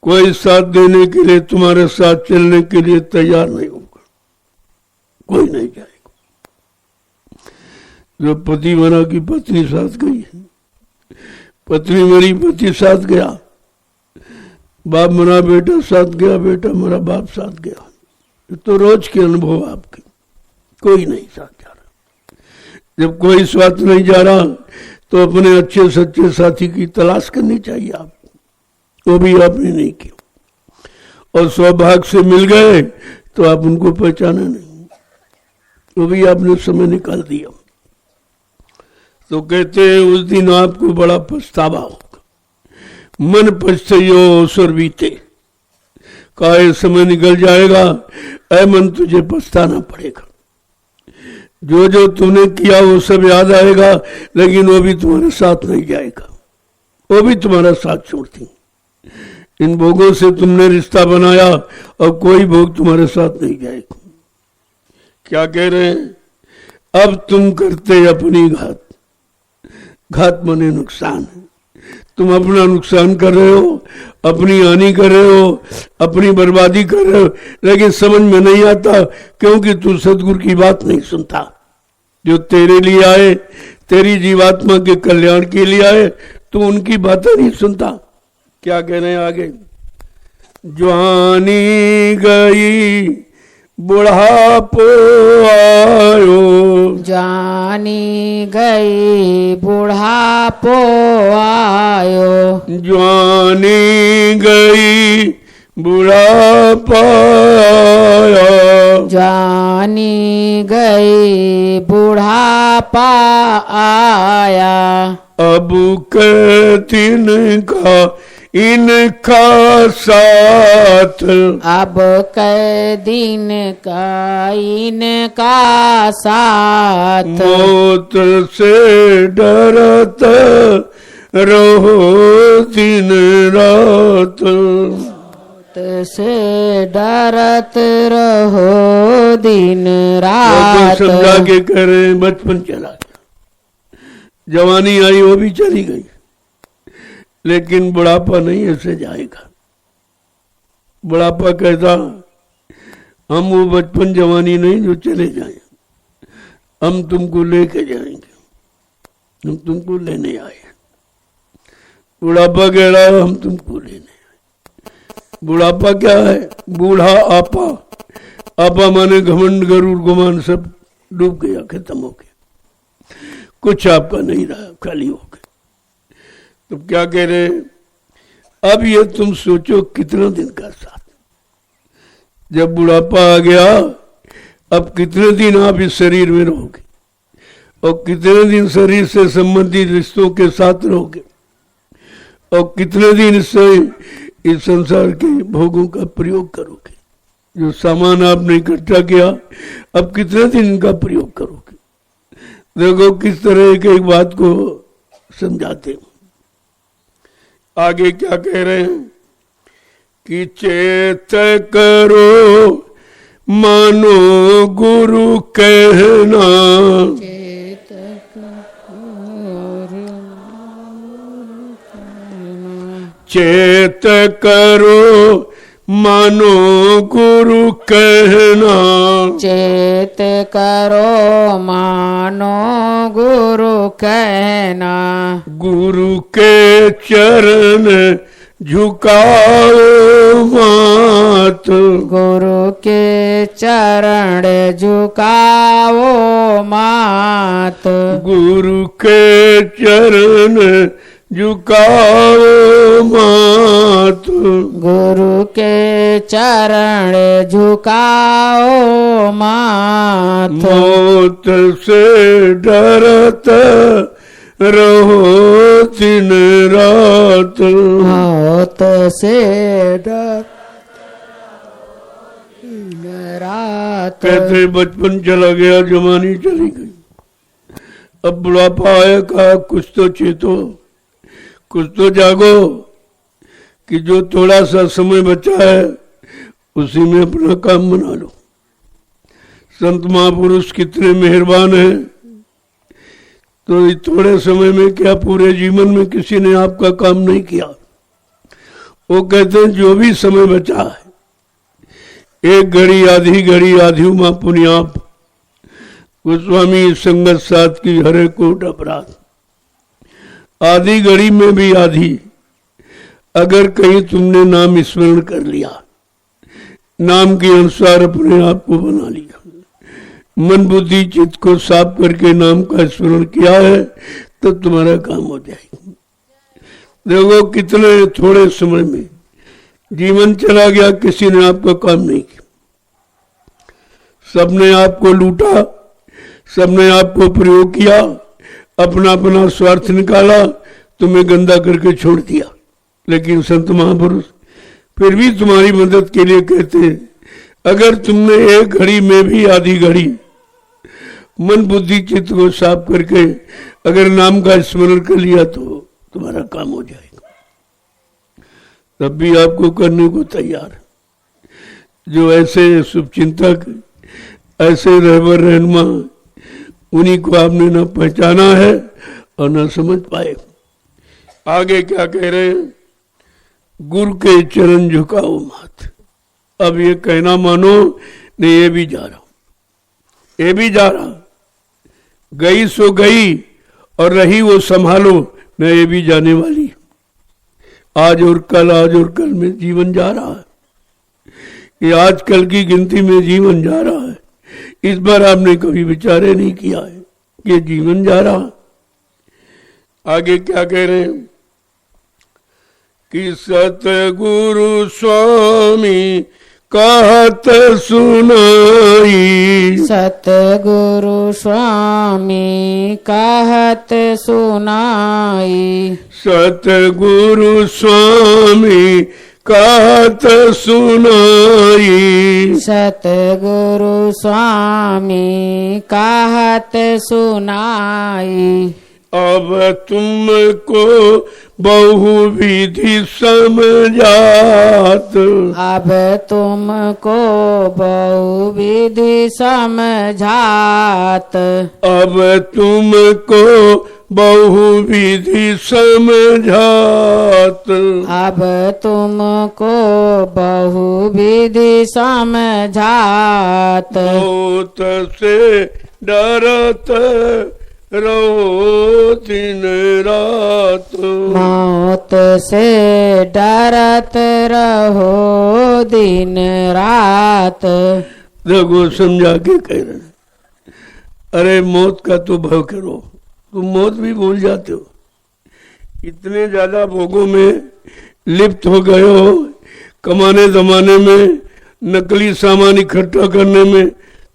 A: कोई साथ देने के लिए, तुम्हारे साथ चलने के लिए तैयार नहीं होगा, कोई नहीं जाएगा। जो पति मरा की पत्नी साथ गई है, पत्नी मरी पति साथ गया, बाप मरा बेटा साथ गया, बेटा मरा बाप साथ गया। ये तो रोज के अनुभव आपके, कोई नहीं साथ जा रहा। जब कोई साथ नहीं जा रहा तो अपने अच्छे सच्चे साथी की तलाश करनी चाहिए आप, वो भी आपने नहीं किया। और सौभाग्य से मिल गए तो आप उनको पहचाने नहीं, वो भी आपने समय निकाल दिया। तो कहते हैं उस दिन आपको बड़ा पछतावा होगा, मन पछताइयो अवसर बीते। काहे समय निकल जाएगा, ऐ मन तुझे पछताना पड़ेगा। जो जो तुमने किया वो सब याद आएगा, लेकिन वो भी तुम्हारे साथ नहीं जाएगा, वो भी तुम्हारा साथ छोड़ती। इन भोगों से तुमने रिश्ता बनाया और कोई भोग तुम्हारे साथ नहीं जाएगा। क्या कह रहे हैं? अब तुम करते अपनी घात, घात माने नुकसान है। तुम अपना नुकसान कर रहे हो, अपनी हानि कर रहे हो, अपनी बर्बादी कर रहे हो, लेकिन समझ में नहीं आता क्योंकि तू सदगुरु की बात नहीं सुनता। जो तेरे लिए आए, तेरी जीवात्मा के कल्याण के लिए आए, तू उनकी बातें नहीं सुनता। क्या कह रहे हैं आगे? जवानी गई बुढ़ापो आयो,
B: जानी गई बुढ़ापो आयो,
A: जवानी गई बुढ़ापा आया,
B: जानी गई बुढ़ापा आया।
A: अब के दिन का इनका साथ,
B: अब कै दिन का इनका साथ,
A: मौत से डरत रहो दिन रात,
B: से डरत रहो दिन रात।
A: समझा के कह रहे हैं बचपन चला गया, जवानी आई वो भी चली गई, लेकिन बुढ़ापा नहीं ऐसे जाएगा। बुढ़ापा कहता हम वो बचपन जवानी नहीं जो चले जाए, हम तुमको लेके जाएंगे, हम तुमको लेने आए। बुढ़ापा कह रहा है हम तुमको लेने आए। बुढ़ापा क्या है? बूढ़ा आपा, आपा माने घमंड गरुड़ गुमान सब डूब गया, खत्म हो गया, कुछ आपका नहीं रहा, खाली हो गया। तो क्या कह रहे? अब ये तुम सोचो कितना दिन का साथ, जब बुढ़ापा आ गया अब कितने दिन आप इस शरीर में रहोगे और कितने दिन शरीर से संबंधित रिश्तों के साथ रहोगे और कितने दिन इससे इस संसार के भोगों का प्रयोग करोगे। जो सामान आपने इकट्ठा किया अब कितने दिन इनका प्रयोग करोगे। देखो किस तरह की एक बात को समझाते हैं। आगे क्या कह रहे हैं कि चेत करो मानो गुरु कहना, चेत करो मानो गुरु कहना,
B: चेत करो मानो गुरु कहना,
A: गुरु के चरण झुकाओ मात,
B: गुरु के चरण झुकाओ मात,
A: गुरु के चरण झुकाओ मात,
B: गुरु के चरण झुकाओ मात,
A: मौत से डरत रहो दिन रात,
B: मौत से डर दिन रात।
A: कहते बचपन चला गया, जवानी चली गई, अब बुढ़ापा आया, कहा कुछ तो चेतो, कुछ तो जागो कि जो थोड़ा सा समय बचा है उसी में अपना काम बना लो। संत महापुरुष कितने मेहरबान हैं, तो थोड़े समय में क्या पूरे जीवन में किसी ने आपका काम नहीं किया। वो कहते हैं जो भी समय बचा है, एक घड़ी आधी उमा पुण्याप, गोस्वामी संगत साथ की हरे कोट अपराध। आधी घड़ी में भी आधी, अगर कहीं तुमने नाम स्मरण कर लिया, नाम के अनुसार अपने आप को बना लिया, मन बुद्धि चित्त को साफ करके नाम का स्मरण किया है, तो तुम्हारा काम हो जाएगा। देखो कितने थोड़े समय में जीवन चला गया, किसी ने आपका काम नहीं किया। सबने आपको लूटा, सबने आपको प्रयोग किया, अपना अपना स्वार्थ निकाला, तुम्हें गंदा करके छोड़ दिया। लेकिन संत महापुरुष फिर भी तुम्हारी मदद के लिए कहते हैं, अगर तुमने एक घड़ी में भी आधी घड़ी मन बुद्धि चित्त को साफ करके अगर नाम का स्मरण कर लिया तो तुम्हारा काम हो जाएगा। तब भी आपको करने को तैयार है। जो ऐसे शुभचिंतक, ऐसे रहबर रहनुमा, उन्हीं को आपने न पहचाना है और न समझ पाए। आगे क्या कह रहे हैं, गुरु के चरण झुकाओ माथ। अब ये कहना मानो नहीं, ये भी जा रहा, ये भी जा रहा, गई सो गई और रही वो संभालो, न ये भी जाने वाली। आज और कल में जीवन जा रहा है। ये आजकल की गिनती में जीवन जा रहा है। इस बार आपने कभी विचारे नहीं किया है कि ये जीवन जा रहा है। आगे क्या कह रहे हैं कि सतगुरु स्वामी कहत सुनाई,
B: सतगुरु स्वामी कहत सुनाई,
A: सतगुरु स्वामी कहत सुनाई,
B: सतगुरु स्वामी कहत सुनाई।
A: अब तुमको बहुविधि समझात,
B: अब तुमको बहुविधि समझात,
A: अब तुमको बहुविधि समझात,
B: अब तुमको बहुविधि समझात।
A: मौत से डरत रहो दिन रात,
B: मौत से डरत रहो दिन रात।
A: देखो समझा के कह रहे हैं, अरे मौत का तो भय करो। तुम मौत भी भूल जाते हो, इतने ज्यादा भोगों में लिप्त हो गए हो, कमाने जमाने में, नकली सामान इकट्ठा करने में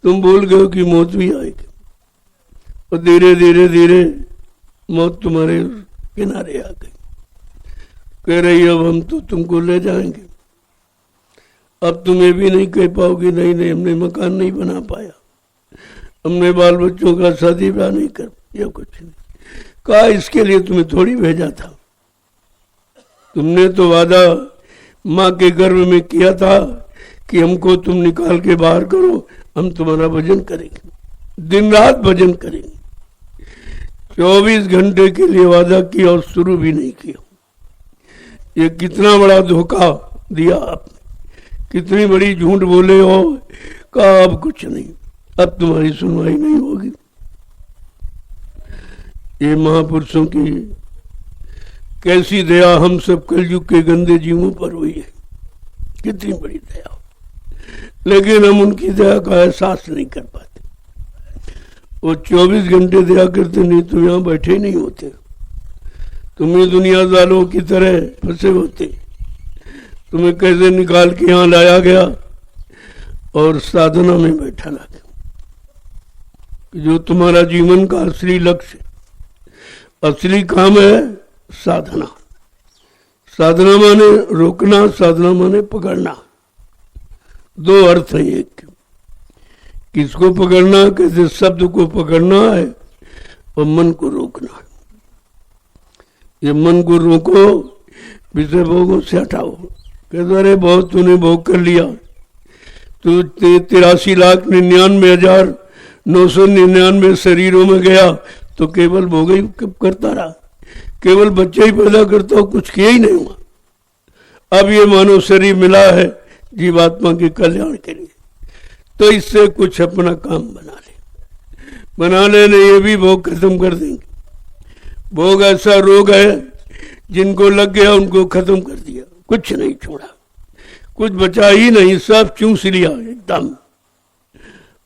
A: तुम भूल गए हो कि मौत भी आएगी। और धीरे धीरे धीरे मौत तुम्हारे किनारे आ गई, कह रही अब हम तो तुमको ले जाएंगे। अब तुम्हें भी नहीं कह पाओगे नहीं नहीं हमने मकान नहीं बना पाया, हमने बाल बच्चों का शादी ब्याह नहीं कर, या कुछ नहीं कहा। इसके लिए तुम्हें थोड़ी भेजा था, तुमने तो वादा माँ के गर्भ में किया था कि हमको तुम निकाल के बाहर करो, हम तुम्हारा भजन करेंगे, दिन रात भजन करेंगे। 24 घंटे के लिए वादा किया और शुरू भी नहीं किया। ये कितना बड़ा धोखा दिया आपने, कितनी बड़ी झूठ बोले हो। कहा अब कुछ नहीं, अब तुम्हारी सुनवाई नहीं होगी। ये महापुरुषों की कैसी दया हम सब कलयुग के गंदे जीवों पर हुई है, कितनी बड़ी दया। लेकिन हम उनकी दया का एहसास नहीं कर पाते। वो 24 घंटे दया करते नहीं तो यहाँ बैठे नहीं होते, तुम्हें दुनिया वालों की तरह फंसे होते। तुम्हें कैसे निकाल के यहाँ लाया गया और साधना में बैठा लगा, जो तुम्हारा जीवन का असली लक्ष्य, असली काम है साधना। साधना माने रोकना, साधना माने पकड़ना। दो अर्थ है एक। किसको पकड़ना, कैसे शब्द को पकड़ना है और मन को रोकना है। ये मन को रोको, विषय भोगों से हटाओ। कहते अरे बहुत तूने भोग कर लिया, तू 83,99,999 शरीरों में गया, तो केवल भोग ही करता रहा, केवल बच्चे ही पैदा करता हो, कुछ किया ही नहीं हुआ। अब ये मानव शरीर मिला है जीवात्मा के कल्याण के लिए, तो इससे कुछ अपना काम बना लेने, ये भी भोग खत्म कर देंगे। भोग ऐसा रोग है जिनको लग गया उनको खत्म कर दिया, कुछ नहीं छोड़ा, कुछ बचा ही नहीं, सब चूस लिया एकदम,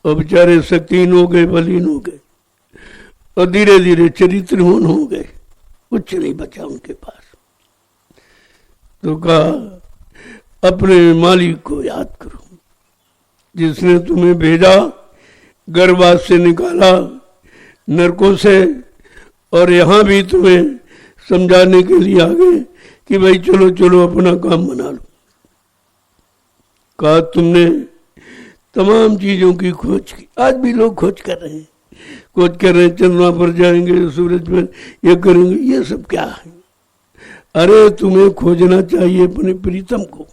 A: और बेचारे शक्तिहीन हो गए, बलहीन हो गए, और धीरे धीरे चरित्रहीन हो गए, कुछ नहीं बचा उनके पास। तो कहा अपने मालिक को याद करो, जिसने तुम्हें भेजा, गर्भवास से निकाला, नरकों से, और यहाँ भी तुम्हें समझाने के लिए आ गए कि भाई चलो चलो अपना काम बना लो। कहा तुमने तमाम चीजों की खोज की, आज भी लोग खोज कर रहे हैं, खोज कर रहे हैं, चंद्रमा पर जाएंगे, सूरज पर ये करेंगे, ये सब क्या है? अरे तुम्हें खोजना चाहिए अपने प्रीतम को,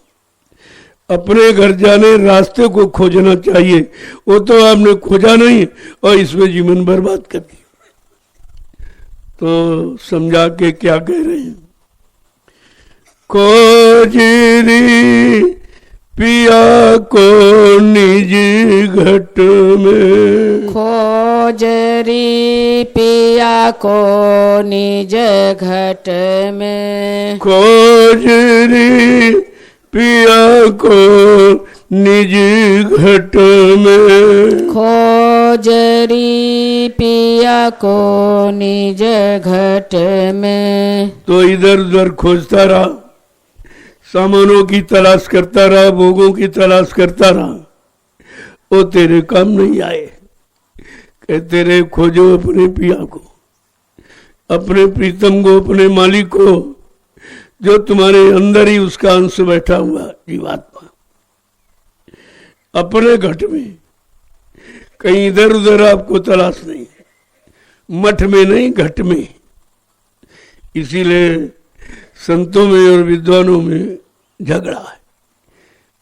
A: अपने घर जाने रास्ते को खोजना चाहिए। वो तो आपने खोजा नहीं और इसमें जीवन बर्बाद कर दिया। तो समझा के क्या कह रहे हैं, खोजरी पिया को निज घट में,
B: खोजरी पिया को निज घट में,
A: खोजरी पिया को निज घट में,
B: खोजरी पिया को निज घट में।
A: तो इधर उधर खोजता रहा, सामानों की तलाश करता रहा, भोगों की तलाश करता रहा, वो तेरे काम नहीं आए। कहते रहे खोजो अपने पिया को, अपने प्रीतम को, अपने मालिक को, जो तुम्हारे अंदर ही उसका अंश बैठा हुआ जीवात्मा, अपने घट में, कहीं इधर उधर आपको तलाश नहीं, मठ में नहीं, घट में। इसीलिए संतों में और विद्वानों में झगड़ा है।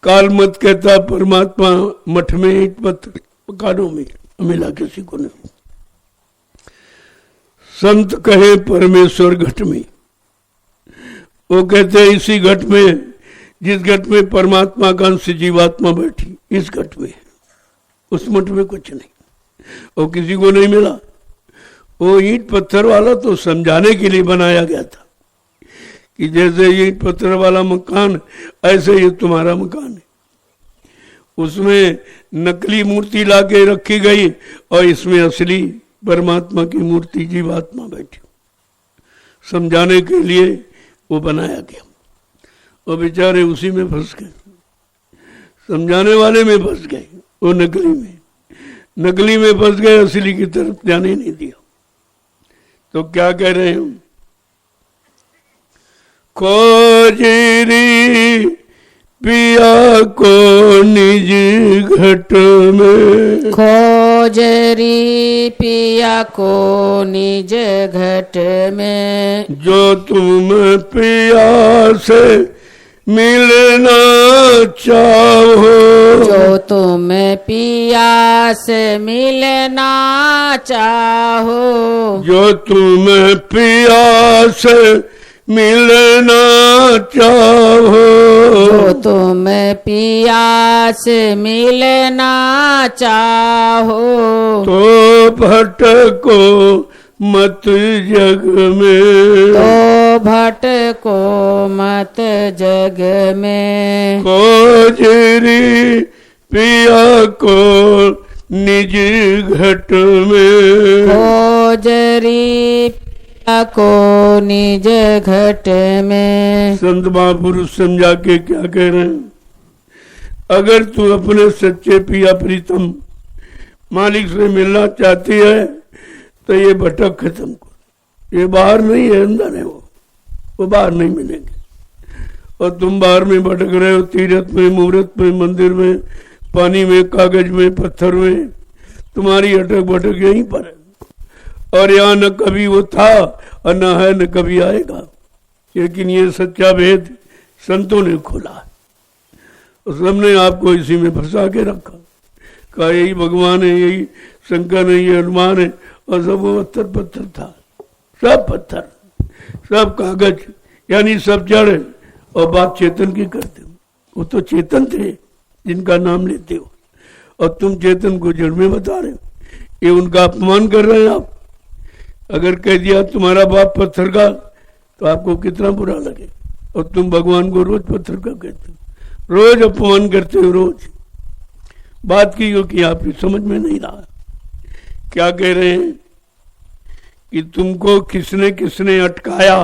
A: काल मत कहता परमात्मा मठ में, ईंट पत्थर मकानों में मिला, किसी को नहीं। संत कहे परमेश्वर घट में, वो कहते हैं इसी घट में, जिस घट में परमात्मा का अंश जीवात्मा बैठी, इस घट में, उस मठ में कुछ नहीं, वो किसी को नहीं मिला। वो ईंट पत्थर वाला तो समझाने के लिए बनाया गया था कि जैसे ईंट पत्थर वाला मकान, ऐसे ये तुम्हारा मकान है। उसमें नकली मूर्ति लाके रखी गई और इसमें असली परमात्मा की मूर्ति जीवात्मा बैठी, समझाने के लिए वो बनाया गया। और बेचारे उसी में फंस गए, समझाने वाले में फंस गए, वो नकली में फंस गए, असली की तरफ जाने नहीं दिया। तो क्या कह रहे हैं, खोजरी पिया को निज घट में,
B: खोजरी पिया को निज घट में,
A: जो तुम पिया से मिलना चाहो,
B: जो तुम पिया से मिलना चाहो,
A: जो तुम पिया से मिलना चाहो,
B: जो तुम पिया से मिलना चाहो,
A: तो भटको मत जग में,
B: तो भटको मत जग में,
A: खोजरी पिया को निज घट में,
B: खोजरी पिया को निज घट में।
A: संत महापुरुष समझा के क्या कह रहे हैं, अगर तू अपने सच्चे पिया प्रीतम मालिक से मिलना चाहती है तो ये भटक खत्म कर, ये बाहर नहीं है, अंदर है, वो बाहर नहीं मिलेंगे। और तुम बाहर में भटक रहे हो, तीर्थ में, मुहूर्त में, मंदिर में, पानी में, कागज में, पत्थर में, तुम्हारी अटक भटक यहीं पर है। और यहाँ न कभी वो था और न है, न कभी आएगा। लेकिन ये सच्चा भेद संतों ने खोला है, और सबने आपको इसी में फंसा के रखा, कहा यही भगवान है, यही शंकर है, ये हनुमान है, और सब वो पत्थर पत्थर था, सब पत्थर, सब कागज, यानी सब जड़। और बात चेतन की करते हो, वो तो चेतन थे जिनका नाम लेते हो, और तुम चेतन को जड़ में बता रहे हो। ये उनका अपमान कर रहे हैं आप। अगर कह दिया तुम्हारा बाप पत्थर का तो आपको कितना बुरा लगे, और तुम भगवान को रोज पत्थर का कहते हो, रोज अपमान करते हो, रोज। बात की हो कि आपकी समझ में नहीं रहा। क्या कह रहे हैं कि तुमको किसने किसने अटकाया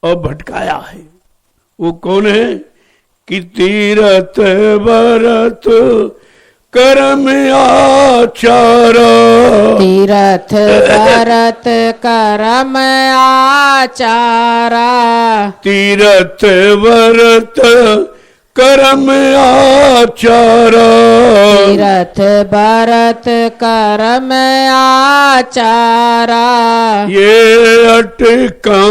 A: और भटकाया है। वो कौन है कि तीरथ व्रत कर्म आचारा,
B: तीरथ व्रत कर्म आचारा,
A: तीरथ व्रत कर्म आचारा,
B: तीरथ व्रत कर्म आचारा,
A: ये अटका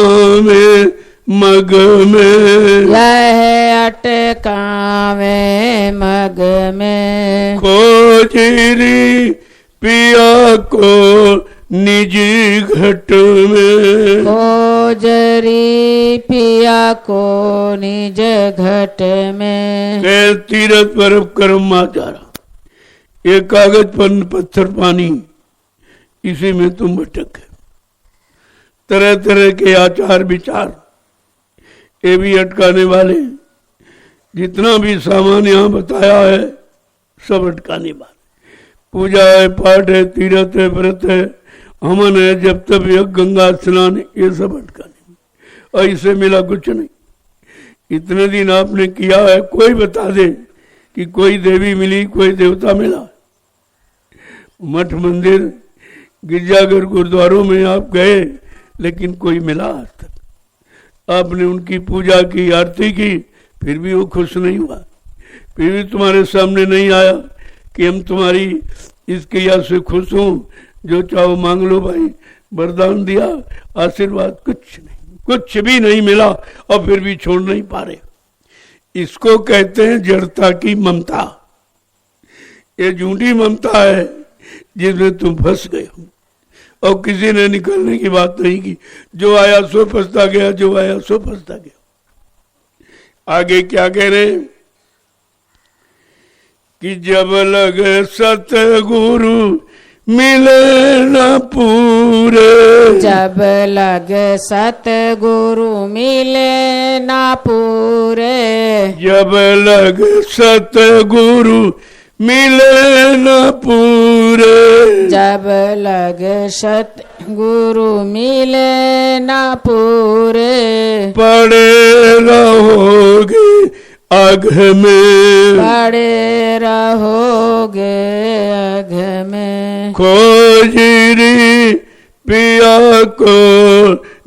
A: में मग में,
B: यह अटकावे मग में,
A: खोजरी पिया को निजी घट में,
B: खोजरी पिया को निज घट में।
A: तीरथ पर्व कर्म आचारा, ये कागज पर पत्थर पानी, इसी में तुम भटक है। तरह तरह के आचार विचार ये भी अटकाने वाले। जितना भी सामान यहाँ बताया है सब अटकाने वाले। पूजा है, पाठ है, तीर्थ है, व्रत है, हवन है, जब तब यज्ञ, गंगा स्नान, ये सब अटकाने, और इससे मिला कुछ नहीं। इतने दिन आपने किया है, कोई बता दे कि कोई देवी मिली, कोई देवता मिला। मठ मंदिर गिरजाघर गुरुद्वारों में आप गए, लेकिन कोई मिला आज तक। आपने उनकी पूजा की, आरती की, फिर भी वो खुश नहीं हुआ, फिर भी तुम्हारे सामने नहीं आया कि हम तुम्हारी इस क्रिया से खुश हूं, जो चाहो मांग लो भाई, वरदान दिया, आशीर्वाद, कुछ नहीं, कुछ भी नहीं मिला, और फिर भी छोड़ नहीं पा रहे। इसको कहते हैं जड़ता की ममता। ये झूठी ममता है जिसमें तुम फंस गए हो, और किसी ने निकलने की बात नहीं की। जो आया सो फंसता गया, जो आया सो फंसता गया। आगे क्या कह रहे हैं कि जब लग सतगुरु मिले न पूरे,
B: जब लग सतगुरु मिले न पूरे,
A: जब लग सतगुरु मिले न पूरे,
B: जब लग सतगुरु मिले न पूरे,
A: पड़े रहोगे अघ में,
B: पड़े रहोगे अघ में,
A: खोजरी पिया को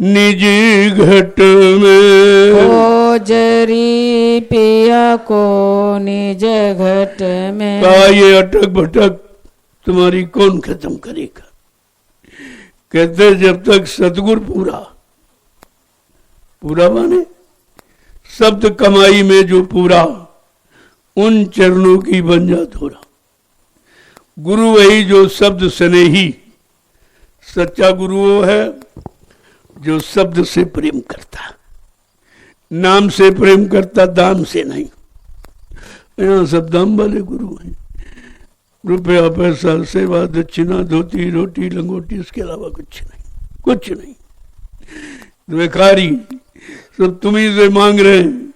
A: निजी घट में,
B: खोजरी पिया को निज घट में।
A: कहा ये अटक भटक तुम्हारी कौन खत्म करेगा। कहते जब तक सतगुर पूरा, पूरा माने शब्द कमाई में जो पूरा, उन चरणों की बन जा थोड़ा। गुरु वही जो शब्द स्नेही, सच्चा गुरु वो है जो शब्द से प्रेम करता, नाम से प्रेम करता, दाम से नहीं। यहाँ सब दाम वाले गुरु हैं। रुपया, पैसा, सेवा, दक्षिणा, धोती, रोटी, लंगोटी, इसके अलावा कुछ नहीं, कुछ नहीं। भिखारी सब तुम्ही से मांग रहे हैं,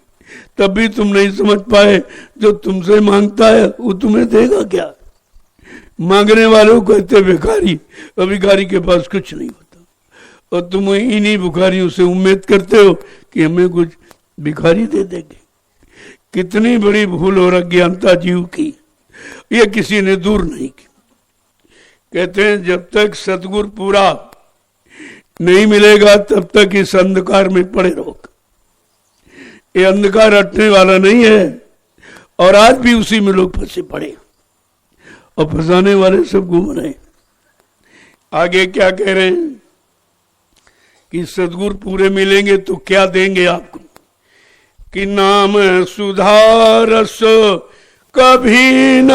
A: तब भी तुम नहीं समझ पाए जो तुमसे मांगता है वो तुम्हें देगा क्या। मांगने वालों को कहते भिखारी, और भिखारी के पास कुछ नहीं होता, और तुम इन्हीं भिखारियों से उम्मीद करते हो कि हमें कुछ भिखारी दे देंगे। कितनी बड़ी भूल और अज्ञानता जीव की, ये किसी ने दूर नहीं की। कहते हैं जब तक सतगुर पूरा नहीं मिलेगा तब तक इस अंधकार में पड़े रहोगे। ये अंधकार हटने वाला नहीं है, और आज भी उसी में लोग फंसे पड़े, और फंसाने वाले सब घूम रहे। आगे क्या कह रहे हैं कि सदगुरु पूरे मिलेंगे तो क्या देंगे आपको, कि नाम सुधारस कभी न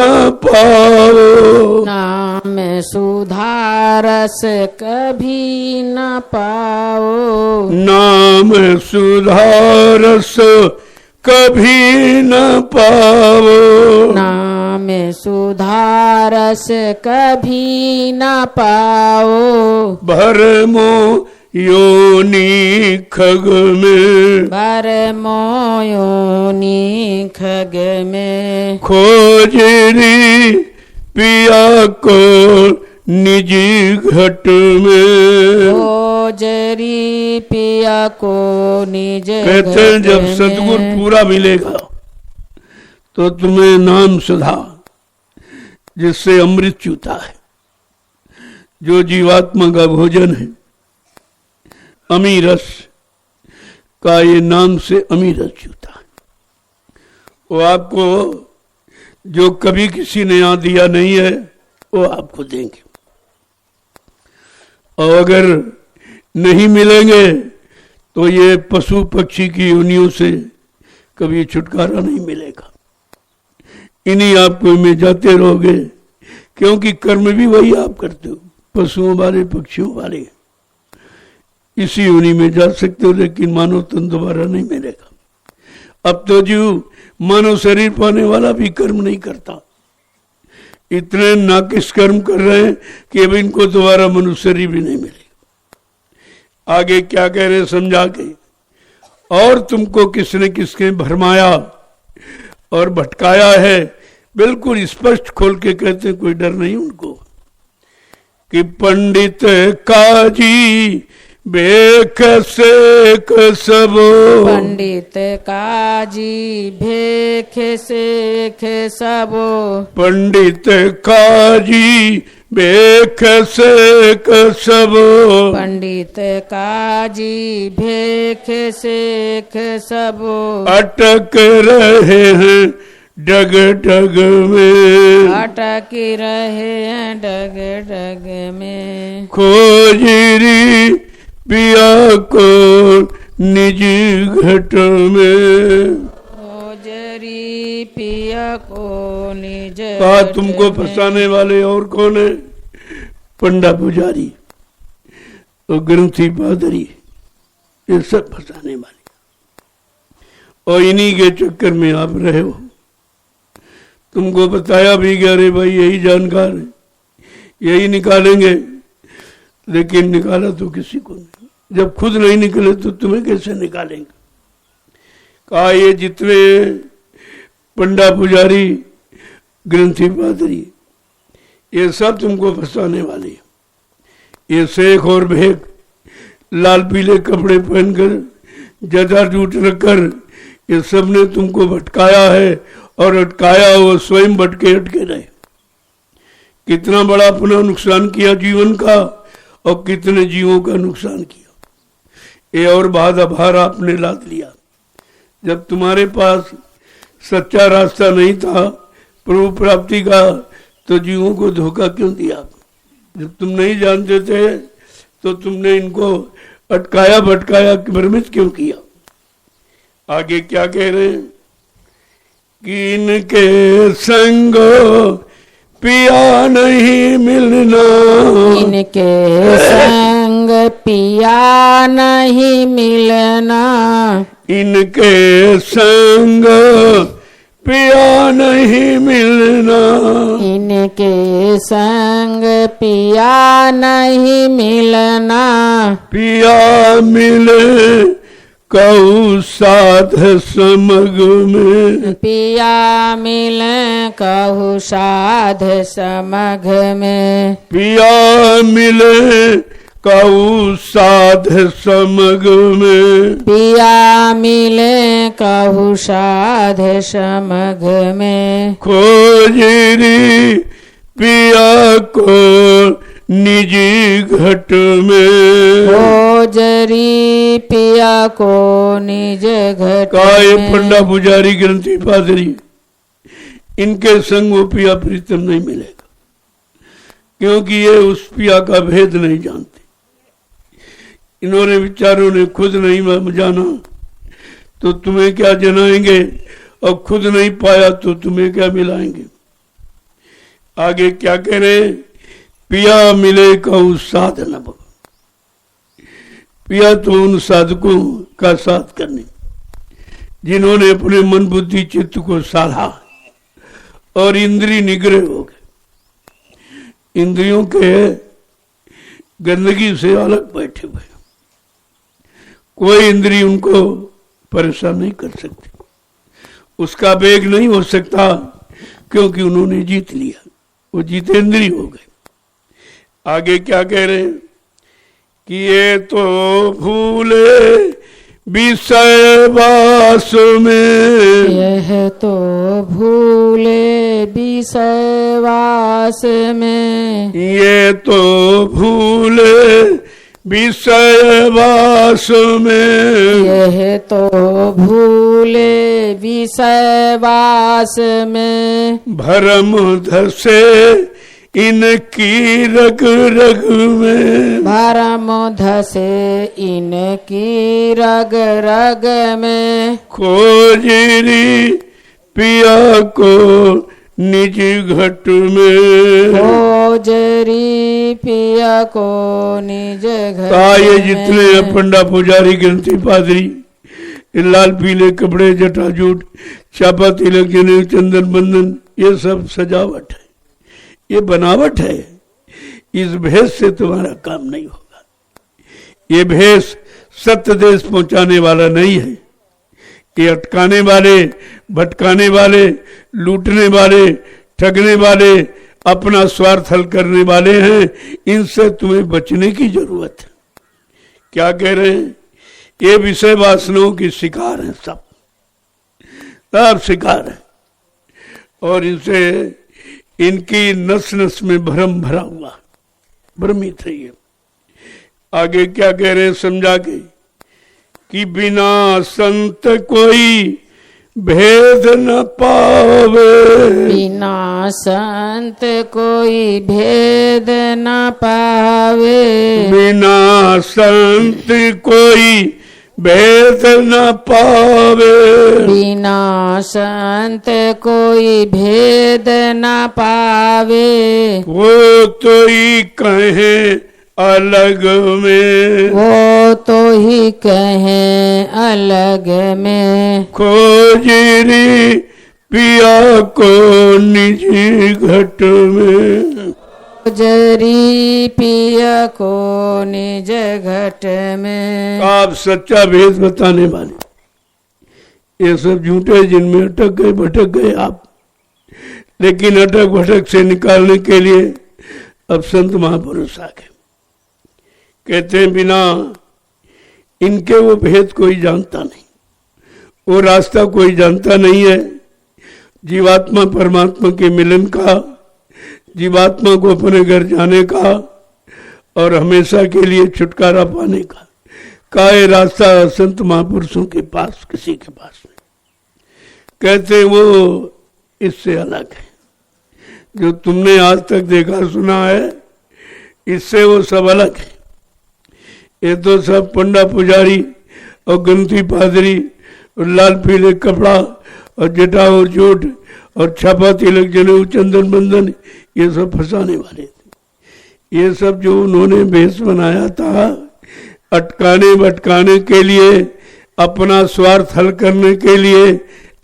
A: पाओ।
B: नाम सुधारस कभी न पाओ।
A: नाम सुधारस कभी न पाओ।
B: नाम सुधारस कभी न पाओ।
A: भरमो योनि खग में।
B: भरमो योनि खग में।
A: खोजरी पिया को निजी घट में।
B: खोजरी पिया को निज
A: कहते हैं जब सदगुरु पूरा मिलेगा तो तुम्हें नाम सुधा, जिससे अमृत चूता है, जो जीवात्मा का भोजन है, अमीरस का ये नाम से अमीरस चूता है। वो आपको जो कभी किसी ने यहाँ दिया नहीं है वो आपको देंगे, और अगर नहीं मिलेंगे तो ये पशु पक्षी की योनियों से कभी छुटकारा नहीं मिलेगा। इन्हीं आपको में जाते रहोगे, क्योंकि कर्म भी वही आप करते हो, पशुओं वाले पक्षियों वाले। इसी योनि में जा सकते हो, लेकिन मानव तन दोबारा नहीं मिलेगा। अब तो जीव मानव शरीर पाने वाला भी कर्म नहीं करता, इतने नाकिस कर्म कर रहे हैं कि अब इनको दोबारा मनुष्य शरीर भी नहीं मिलेगा। आगे क्या कह रहे समझा के, और तुमको किसने किसने भरमाया और भटकाया है, बिल्कुल स्पष्ट खोल के कहते हैं, कोई डर नहीं उनको, कि पंडित काजी भेख सेख सबो।
B: पंडित काजी भेख सेख सबो।
A: पंडित काजी भेख सेख सबो।
B: पंडित काजी भेख सेख सबो।
A: अटक रहे हैं डग डग में।
B: अटक रहे हैं डग डग में।
A: खोजरी पिया को निजी घट में।
B: खोजरी पिया को निज
A: कहा तुमको फंसाने वाले और कौन है? पंडा पुजारी और ग्रंथी पादरी, ये सब फंसाने वाले, और इन्हीं के चक्कर में आप रहे हो। तुमको बताया भी गया, रे भाई यही जानकार है, यही निकालेंगे, लेकिन निकाला तो किसी को नहीं। जब खुद नहीं निकले तो तुम्हें कैसे निकालेंगे? कहा ये जितने पंडा पुजारी ग्रंथी पादरी, ये सब तुमको फंसाने वाले। ये शेख और भेख लाल पीले कपड़े पहनकर जटा जूट रखकर, ये सब ने तुमको भटकाया है, और अटकाया वो स्वयं भटके अटके रहे। कितना बड़ा अपना नुकसान किया जीवन का, और कितने जीवों का नुकसान किया। ये और बाद आभार आपने लाद लिया। जब तुम्हारे पास सच्चा रास्ता नहीं था प्रभु प्राप्ति का, तो जीवों को धोखा क्यों दिया? जब तुम नहीं जानते थे तो तुमने इनको अटकाया भटकाया, भ्रमित क्यों किया? आगे क्या कह रहे हैं कि इनके संग पिया नहीं मिलना।
B: इनके संग पिया नहीं मिलना।
A: इनके संग पिया नहीं मिलना।
B: इनके संग पिया नहीं मिलना।
A: पिया मिले कहू साध समग में।
B: पिया मिले कहू साध समघ में।
A: पिया मिले कहू साध समग में।
B: पिया मिले कहू साध समघ में।
A: खोजरी पिया को निजी घट में।
B: खोजरी पिया को निज घट
A: काय
B: में।
A: पंडा पुजारी ग्रंथी पादरी, इनके संग वो पिया प्रीतम नहीं मिलेगा, क्योंकि ये उस पिया का भेद नहीं जानते। इन्होंने विचारों ने खुद नहीं जाना तो तुम्हें क्या जनाएंगे, और खुद नहीं पाया तो तुम्हें क्या मिलाएंगे। आगे क्या कह रहे, पिया मिले कहूं साधन। अब पिया तो उन साधकों का साथ करने जिन्होंने अपने मन बुद्धि चित्त को साधा और इंद्रिय निग्रह हो गए, इंद्रियों के गंदगी से अलग बैठे हुए, कोई इंद्रिय उनको परेशान नहीं कर सकती, उसका वेग नहीं हो सकता क्योंकि उन्होंने जीत लिया, वो जीतेंद्रिय हो गए। आगे क्या कह रहे हैं कि ये तो भूले विषय वास में,
B: यह तो भूले विषय वास में,
A: ये तो भूले विषय वास में,
B: यह तो भूले विषय वास में,
A: भरम धसे इनकी रग रग में,
B: भरम धसे इनकी रग रग में,
A: खोजरी पिया को निज घट में,
B: खोजरी पिया को निज घट
A: ये जितने हैं पंडा पुजारी ग्रंथी पादरी, लाल पीले कपड़े जटाजूट चापा तिलक जनेऊ चंदन बंधन, ये सब सजावट है, ये बनावट है। इस भेष से तुम्हारा काम नहीं होगा। ये भेष सत्य देश पहुंचाने वाला नहीं है, ये अटकाने वाले, भटकाने वाले, लूटने वाले, ठगने वाले, अपना स्वार्थ हल करने वाले हैं। इनसे तुम्हें बचने की जरूरत है। क्या कह रहे हैं, ये विषय वासनाओं की शिकार है, सब शिकार है, और इनसे इनकी नस नस में भ्रम भरा हुआ, भ्रमित है ये। आगे क्या कह रहे हैं समझा के कि बिना संत कोई भेद न पावे,
B: बिना संत कोई भेद न पावे,
A: बिना संत कोई भेद न पावे,
B: बिना संत कोई भेद न पावे,
A: वो तो ही कहे अलग में,
B: वो तो ही कहें अलग में,
A: खोजरी पिया को निजी घट में,
B: खोजरी पिया को निज घट में।
A: आप सच्चा भेद बताने वाले, ये सब झूठे जिनमें अटक गए भटक गए आप, लेकिन अटक भटक से निकालने के लिए अब संत महापुरुष आ गए। कहते हैं बिना इनके वो भेद कोई जानता नहीं, वो रास्ता कोई जानता नहीं है जीवात्मा परमात्मा के मिलन का, जीवात्मा को अपने घर जाने का और हमेशा के लिए छुटकारा पाने का ये रास्ता संत महापुरुषों के पास किसी के पास नहीं। कहते हैं वो इससे अलग है, जो तुमने आज तक देखा सुना है इससे वो सब अलग है। ये तो सब पंडा पुजारी और ग्रंथी पादरी और लाल पीले कपड़ा और जटा और जोट और छापा तिलक जनेऊ चंदन बंधन, ये सब फंसाने वाले थे। ये सब जो उन्होंने भेष बनाया था अटकाने भटकाने के लिए, अपना स्वार्थ हल करने के लिए,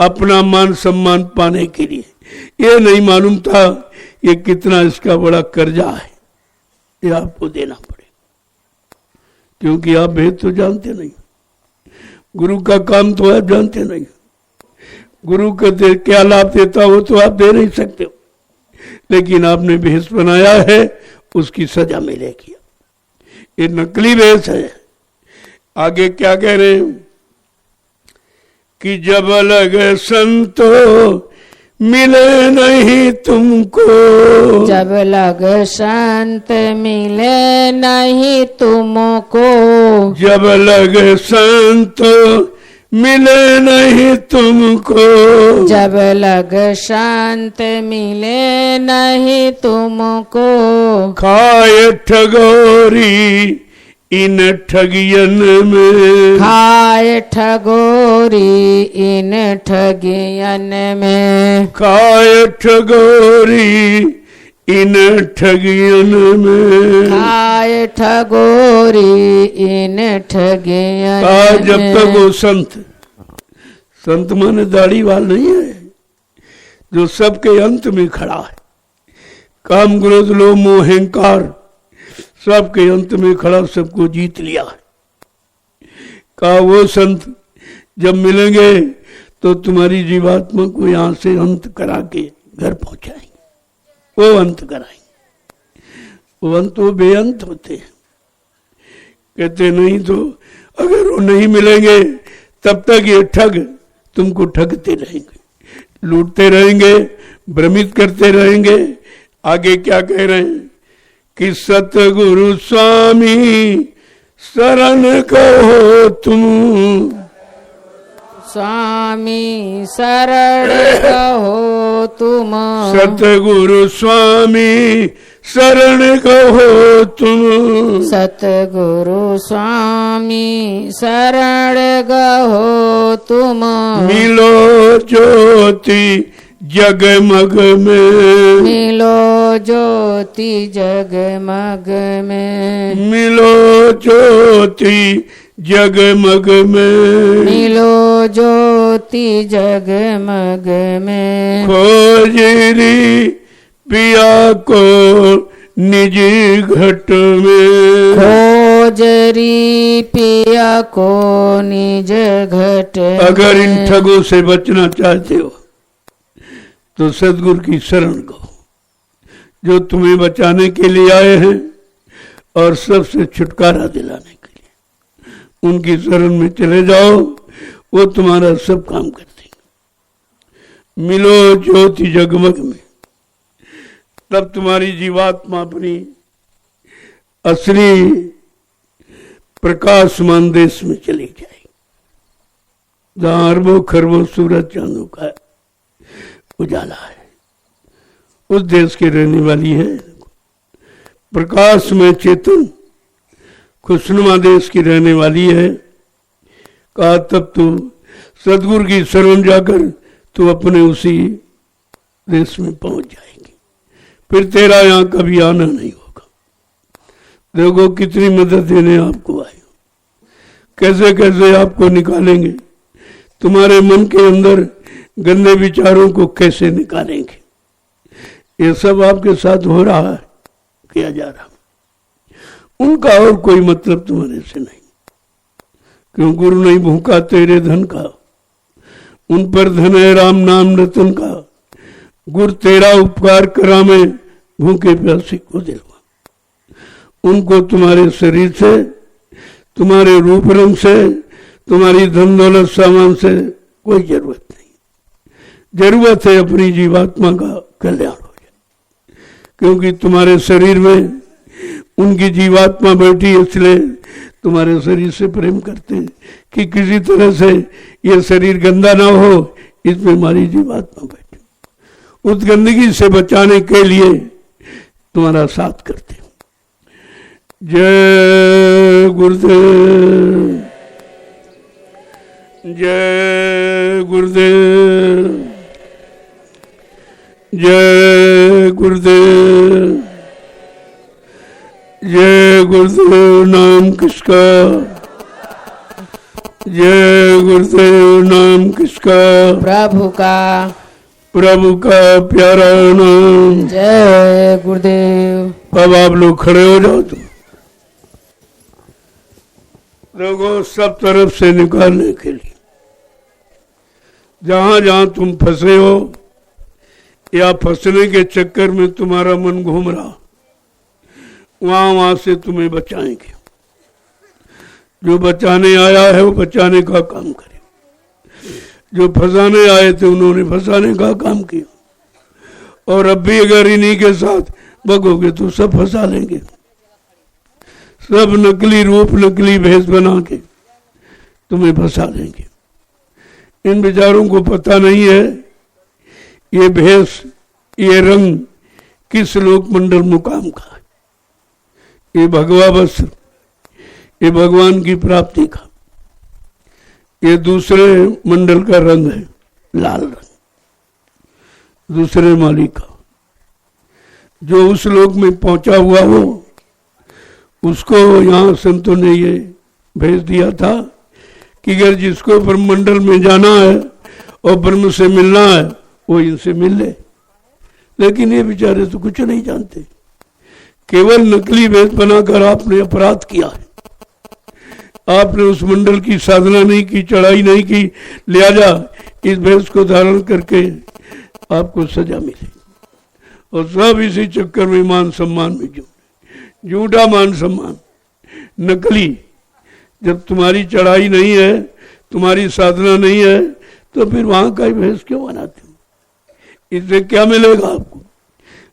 A: अपना मान सम्मान पाने के लिए, ये नहीं मालूम था ये कितना इसका बड़ा कर्जा है, ये आपको देना पड़ेगा, क्योंकि आप भेद तो जानते नहीं, गुरु का काम तो आप जानते नहीं, गुरु का क्या लाभ देता हो तो आप दे नहीं सकते हो, लेकिन आपने भेष बनाया है उसकी सजा मिलेगी। ये नकली भेष है। आगे क्या कह रहे हैं कि जब अलग संतो मिले नहीं तुमको,
B: जब लग संत मिले नहीं तुमको,
A: जब लग संत मिले नहीं तुमको,
B: जब लग संत मिले नहीं तुमको,
A: खाए ठगोरी इन ठगियन में,
B: खाए ठगोरी इन ठगियन में,
A: खाए ठगोरी इन ठगियन में,
B: खाए ठगोरी इन ठगियन में।
A: जब तक वो संत माने दाढ़ी वाल नहीं है, जो सबके अंत में खड़ा है, काम क्रोध लोभ मोह अहंकार सबके अंत में खड़ा, सबको जीत लिया है। कहा वो संत जब मिलेंगे तो तुम्हारी जीवात्मा को यहां से अंत करा के घर पहुंचाएंगे, वो अंत कराएंगे। वो अंत वो बेअंत होते हैं। कहते नहीं तो अगर वो नहीं मिलेंगे तब तक ये ठग तुमको ठगते रहेंगे, लूटते रहेंगे, भ्रमित करते रहेंगे। आगे क्या कह रहे हैं कि सतगुरु स्वामी शरण कहो तुम,
B: स्वामी शरण कहो तुम,
A: सतगुरु स्वामी शरण कहो तुम,
B: सतगुरु स्वामी शरण कहो तुम,
A: मिलो ज्योति जगमग में,
B: मिलो ज्योति जगमग में,
A: मिलो ज्योति जगमग में,
B: मिलो ज्योति जगमग में,
A: खोजरी पिया को निज घट में,
B: खोजरी पिया को निज घट में।
A: अगर इन ठगों से बचना चाहते हो तो सदगुरु की शरण कहो, जो तुम्हें बचाने के लिए आए हैं और सबसे छुटकारा दिलाने के लिए। उनकी शरण में चले जाओ, वो तुम्हारा सब काम कर देंगे। मिलो ज्योति जगमग में, तब तुम्हारी जीवात्मा अपनी असली प्रकाशमान देश में चली जाएगी, जहां अरबों खरबों सूरज चांदों का उजाला है। उस देश की रहने वाली है, प्रकाश में चेतन खुशनुमा देश की रहने वाली है। कहा तब तो सदगुरु की शरण जाकर तू अपने उसी देश में पहुंच जाएगी, फिर तेरा यहां कभी आना नहीं होगा। देखो कितनी मदद देने आपको आए, कैसे कैसे आपको निकालेंगे, तुम्हारे मन के अंदर गंदे विचारों को कैसे निकालेंगे। ये सब आपके साथ हो रहा है, किया जा रहा। उनका और कोई मतलब तुम्हारे से नहीं, क्यों गुरु नहीं भूखा तेरे धन का, उन पर धन है राम नाम रतन का। गुरु तेरा उपकार करा में भूखे प्यासे को दिलवा। उनको तुम्हारे शरीर से, तुम्हारे रूप रंग से, तुम्हारी धन दौलत सामान से कोई जरूरत नहीं। जरूरत है अपनी जीवात्मा का कल्याण हो जाए, क्योंकि तुम्हारे शरीर में उनकी जीवात्मा बैठी, इसलिए तुम्हारे शरीर से प्रेम करते हैं कि किसी तरह से यह शरीर गंदा ना हो, इसमें हमारी जीवात्मा बैठी। उस गंदगी से बचाने के लिए तुम्हारा साथ करते हैं। जय गुरुदेव, जय गुरुदेव, जय गुरुदेव, जय गुरुदेव। नाम किसका, जय गुरुदेव। नाम किसका,
B: प्रभु का,
A: प्रभु का प्यारा नाम।
B: जय गुरुदेव।
A: अब आप लोग खड़े हो जाओ। तुम लोगों सब तरफ से निकालने के लिए, जहां जहां तुम फंसे हो या फंसने के चक्कर में तुम्हारा मन घूम रहा, वहां वहां से तुम्हें बचाएंगे। जो बचाने आया है वो बचाने का काम करे, जो फंसाने आए थे उन्होंने फंसाने का काम किया। और अब भी अगर इन्हीं के साथ भगोगे तो सब फंसा लेंगे। सब नकली रूप नकली भेष बना के तुम्हें फंसा लेंगे। इन बेचारों को पता नहीं है ये भेष, ये रंग किस लोक मंडल मुकाम का है। ये भगवा वस्त्र, ये भगवान की प्राप्ति का, ये दूसरे मंडल का रंग है, लाल रंग, दूसरे मालिक का। जो उस लोक में पहुंचा हुआ हो उसको यहाँ संतों ने ये भेज दिया था कि अगर जिसको ब्रह्मंडल में जाना है और ब्रह्म से मिलना है वो इनसे मिल ले। लेकिन ये बेचारे तो कुछ नहीं जानते, केवल नकली वेद बनाकर आपने अपराध किया है। आपने उस मंडल की साधना नहीं की, चढ़ाई नहीं की, लिहाजा इस भेष को धारण करके आपको सजा मिलेगी। और सब इसी चक्कर में मान सम्मान में झूठा मान सम्मान, नकली। जब तुम्हारी चढ़ाई नहीं है, तुम्हारी साधना नहीं है, तो फिर वहां का ही भेष क्यों बनाते हो? इससे क्या मिलेगा आपको?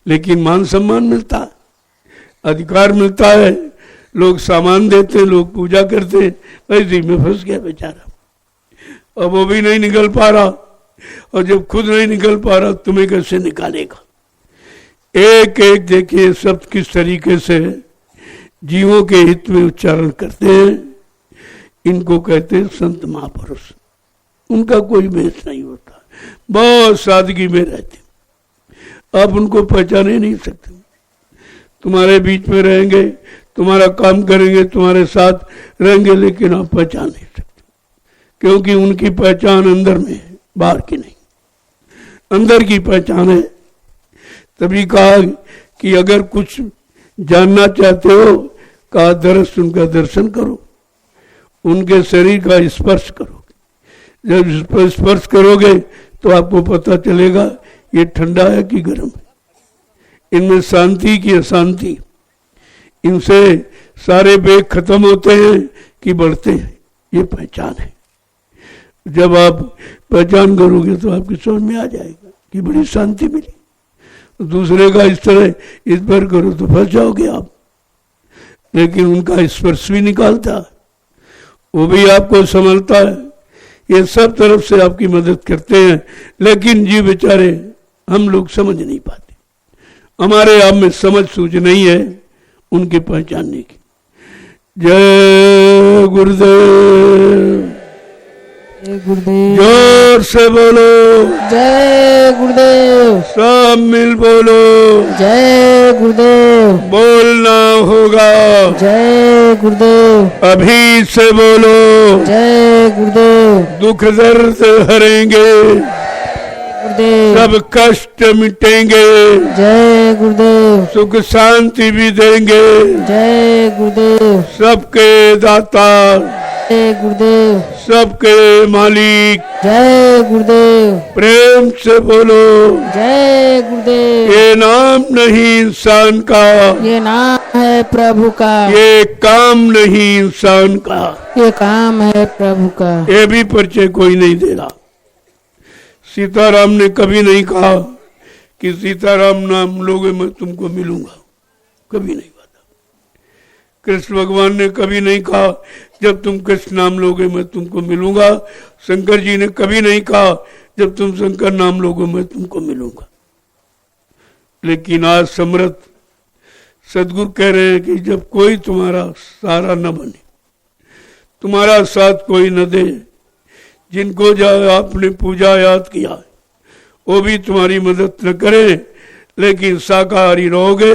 A: लेकिन मान सम्मान मिलता है, अधिकार मिलता है, लोग सामान देते, लोग पूजा करते। ऐसे में फंस गया बेचारा, अब वो भी नहीं निकल पा रहा। और जब खुद नहीं निकल पा रहा तुम्हें कैसे निकालेगा? एक एक देखिए शब्द किस तरीके से जीवों के हित में उच्चारण करते हैं। इनको कहते हैं संत महापुरुष। उनका कोई भेष नहीं होता, बहुत सादगी में रहते। आप उनको पहचान ही नहीं सकते। तुम्हारे बीच में रहेंगे, तुम्हारा काम करेंगे, तुम्हारे साथ रहेंगे, लेकिन आप पहचान नहीं सकते, क्योंकि उनकी पहचान अंदर में है, बाहर की नहीं। अंदर की पहचान है। तभी कहा कि अगर कुछ जानना चाहते हो, कहा दरस उनका दर्शन करो, उनके शरीर का स्पर्श करो। जब स्पर्श करोगे तो आपको पता चलेगा ये ठंडा है कि गर्म है, इनमें शांति की अशांति, इनसे सारे वेग खत्म होते हैं कि बढ़ते हैं। ये पहचान है। जब आप पहचान करोगे तो आपकी समझ में आ जाएगा कि बड़ी शांति मिली। दूसरे का इस तरह इस पर करो तो फंस जाओगे आप। लेकिन उनका स्पर्श भी निकालता है, वो भी आपको संभलता है। ये सब तरफ से आपकी मदद करते हैं। लेकिन जी बेचारे हम लोग समझ नहीं पाते, हमारे आप में समझ सूझ नहीं है उनके पहचानने की। जय गुरुदेव। जोर से बोलो
B: जय गुरुदेव।
A: सब मिल बोलो
B: जय गुरुदेव।
A: बोलना होगा
B: जय गुरुदेव।
A: अभी से बोलो
B: जय गुरुदेव।
A: दुख दर्द हरेंगे,
B: गुरुदेव।
A: सब कष्ट मिटेंगे,
B: जय गुरुदेव।
A: सुख शांति भी देंगे।
B: जय गुरुदेव।
A: सबके दाता,
B: जय गुरुदेव।
A: सबके मालिक।
B: जय गुरुदेव।
A: प्रेम से बोलो
B: जय गुरुदेव।
A: ये नाम नहीं इंसान का,
B: ये नाम है प्रभु का,
A: ये काम नहीं इंसान का,
B: ये काम है प्रभु का।
A: ये भी परिचय कोई नहीं दे रहा। सीताराम ने कभी नहीं कहा कि सीताराम नाम लोगे मैं तुमको मिलूंगा, कभी नहीं कहा। कृष्ण भगवान ने कभी नहीं कहा जब तुम कृष्ण नाम लोगे मैं तुमको मिलूंगा। शंकर जी ने कभी नहीं कहा जब तुम शंकर नाम लोगे मैं तुमको मिलूंगा। लेकिन आज समर्थ सदगुरु कह रहे हैं कि जब कोई तुम्हारा सहारा न बने, तुम्हारा साथ कोई न दे, जिनको आपने पूजा याद किया वो भी तुम्हारी मदद न करे, लेकिन शाकाहारी रहोगे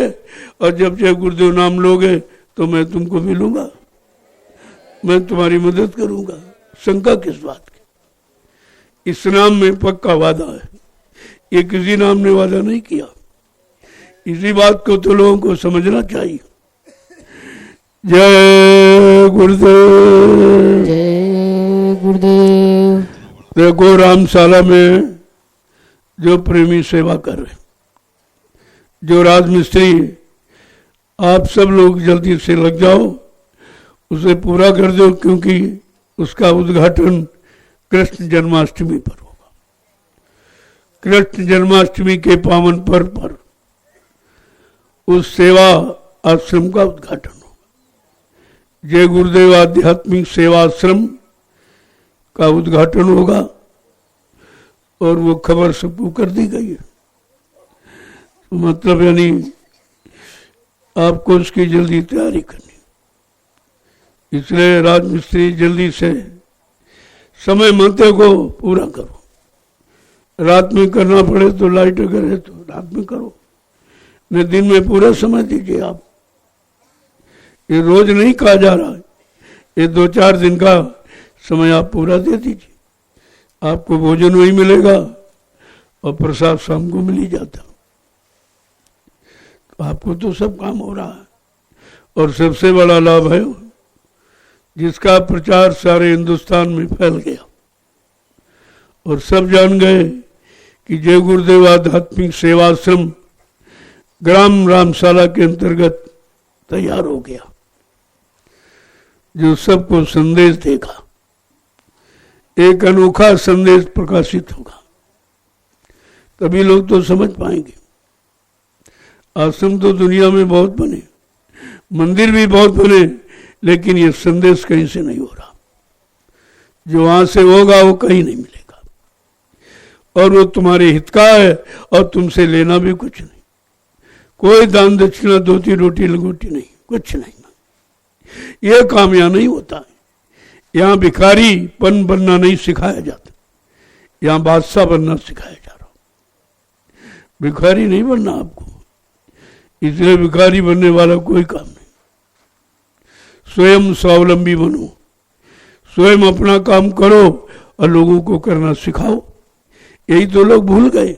A: और जब जय गुरुदेव नाम लोगे तो मैं तुमको मिलूंगा, मैं तुम्हारी मदद करूंगा। शंका किस बात की? इस नाम में पक्का वादा है, ये किसी नाम ने वादा नहीं किया। इसी बात को तो लोगों को समझना चाहिए। जय गुरुदेव।
B: जय गुरुदेव।
A: देखो रामशाला में जो प्रेमी सेवा कर रहे, जो राजमिस्त्री, आप सब लोग जल्दी से लग जाओ, उसे पूरा कर दो, क्योंकि उसका उद्घाटन कृष्ण जन्माष्टमी पर होगा। कृष्ण जन्माष्टमी के पावन पर्व पर उस सेवा आश्रम का उद्घाटन होगा। जय गुरुदेव आध्यात्मिक सेवा आश्रम का उद्घाटन होगा और वो खबर सबको कर दी गई है। मतलब यानी आपको उसकी जल्दी तैयारी करनी। इसलिए राजमिस्त्री जल्दी से समय मते को पूरा करो। रात में करना पड़े तो लाइट अगर है तो रात में करो, नहीं दिन में पूरा समय दीजिए आप। ये रोज नहीं कहा जा रहा है, ये 2-4 दिन का समय आप पूरा दे दीजिए। आपको भोजन वही मिलेगा और प्रसाद शाम को मिल ही जाता। तो आपको तो सब काम हो रहा है। और सबसे बड़ा लाभ है जिसका प्रचार सारे हिंदुस्तान में फैल गया और सब जान गए कि जय गुरुदेव आध्यात्मिक सेवाश्रम ग्राम रामशाला के अंतर्गत तैयार हो गया, जो सबको संदेश देगा। एक अनोखा संदेश प्रकाशित होगा, तभी लोग तो समझ पाएंगे। आश्रम तो दुनिया में बहुत बने, मंदिर भी बहुत बने, लेकिन ये संदेश कहीं से नहीं हो रहा। जो वहां से होगा वो कहीं नहीं मिलेगा, और वो तुम्हारे हित का है और तुमसे लेना भी कुछ नहीं। कोई दान दक्षिणा, धोती रोटी लंगोटी नहीं, कुछ नहीं। ये काम यहाँ नहीं होता है। यहाँ भिखारी पन बनना नहीं सिखाया जाता, यहाँ बादशाह बनना सिखाया जा रहा। भिखारी नहीं बनना आपको, इसलिए भिखारी बनने वाला कोई काम नहीं। स्वयं स्वावलंबी बनो, स्वयं अपना काम करो और लोगों को करना सिखाओ। यही तो लोग भूल गए।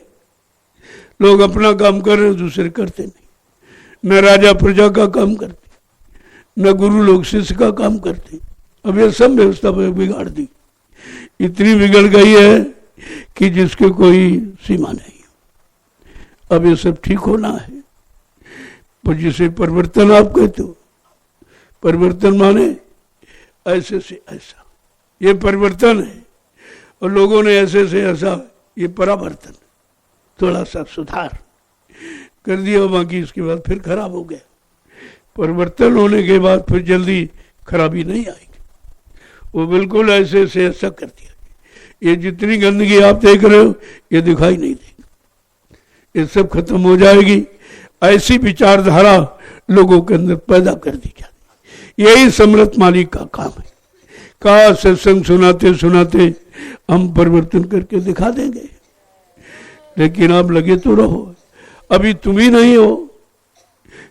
A: लोग अपना काम कर रहे, दूसरे करते नहीं। न राजा प्रजा का काम करते, न गुरु लोग शिष्य का काम करते। अब ये सब व्यवस्था बिगाड़ दी, इतनी बिगड़ गई है कि जिसके कोई सीमा नहीं। अब ये सब ठीक होना है। पर जिसे परिवर्तन आप कहते हो, परिवर्तन माने ऐसे से ऐसा, ये परिवर्तन है। और लोगों ने ऐसे से ऐसा, ये परावर्तन, थोड़ा सा सुधार कर दिया, बाकी इसके बाद फिर खराब हो गया। परिवर्तन होने के बाद फिर जल्दी खराबी नहीं आएगी। वो बिल्कुल ऐसे से ऐसा कर दिया। ये जितनी गंदगी आप देख रहे हो ये दिखाई नहीं देगी, ये सब खत्म हो जाएगी। ऐसी विचारधारा लोगों के अंदर पैदा कर दी जाती। यही समर्थ मालिक का काम है। कहा सत्संग सुनाते सुनाते हम परिवर्तन करके दिखा देंगे, लेकिन आप लगे तो रहो। अभी तुम ही नहीं हो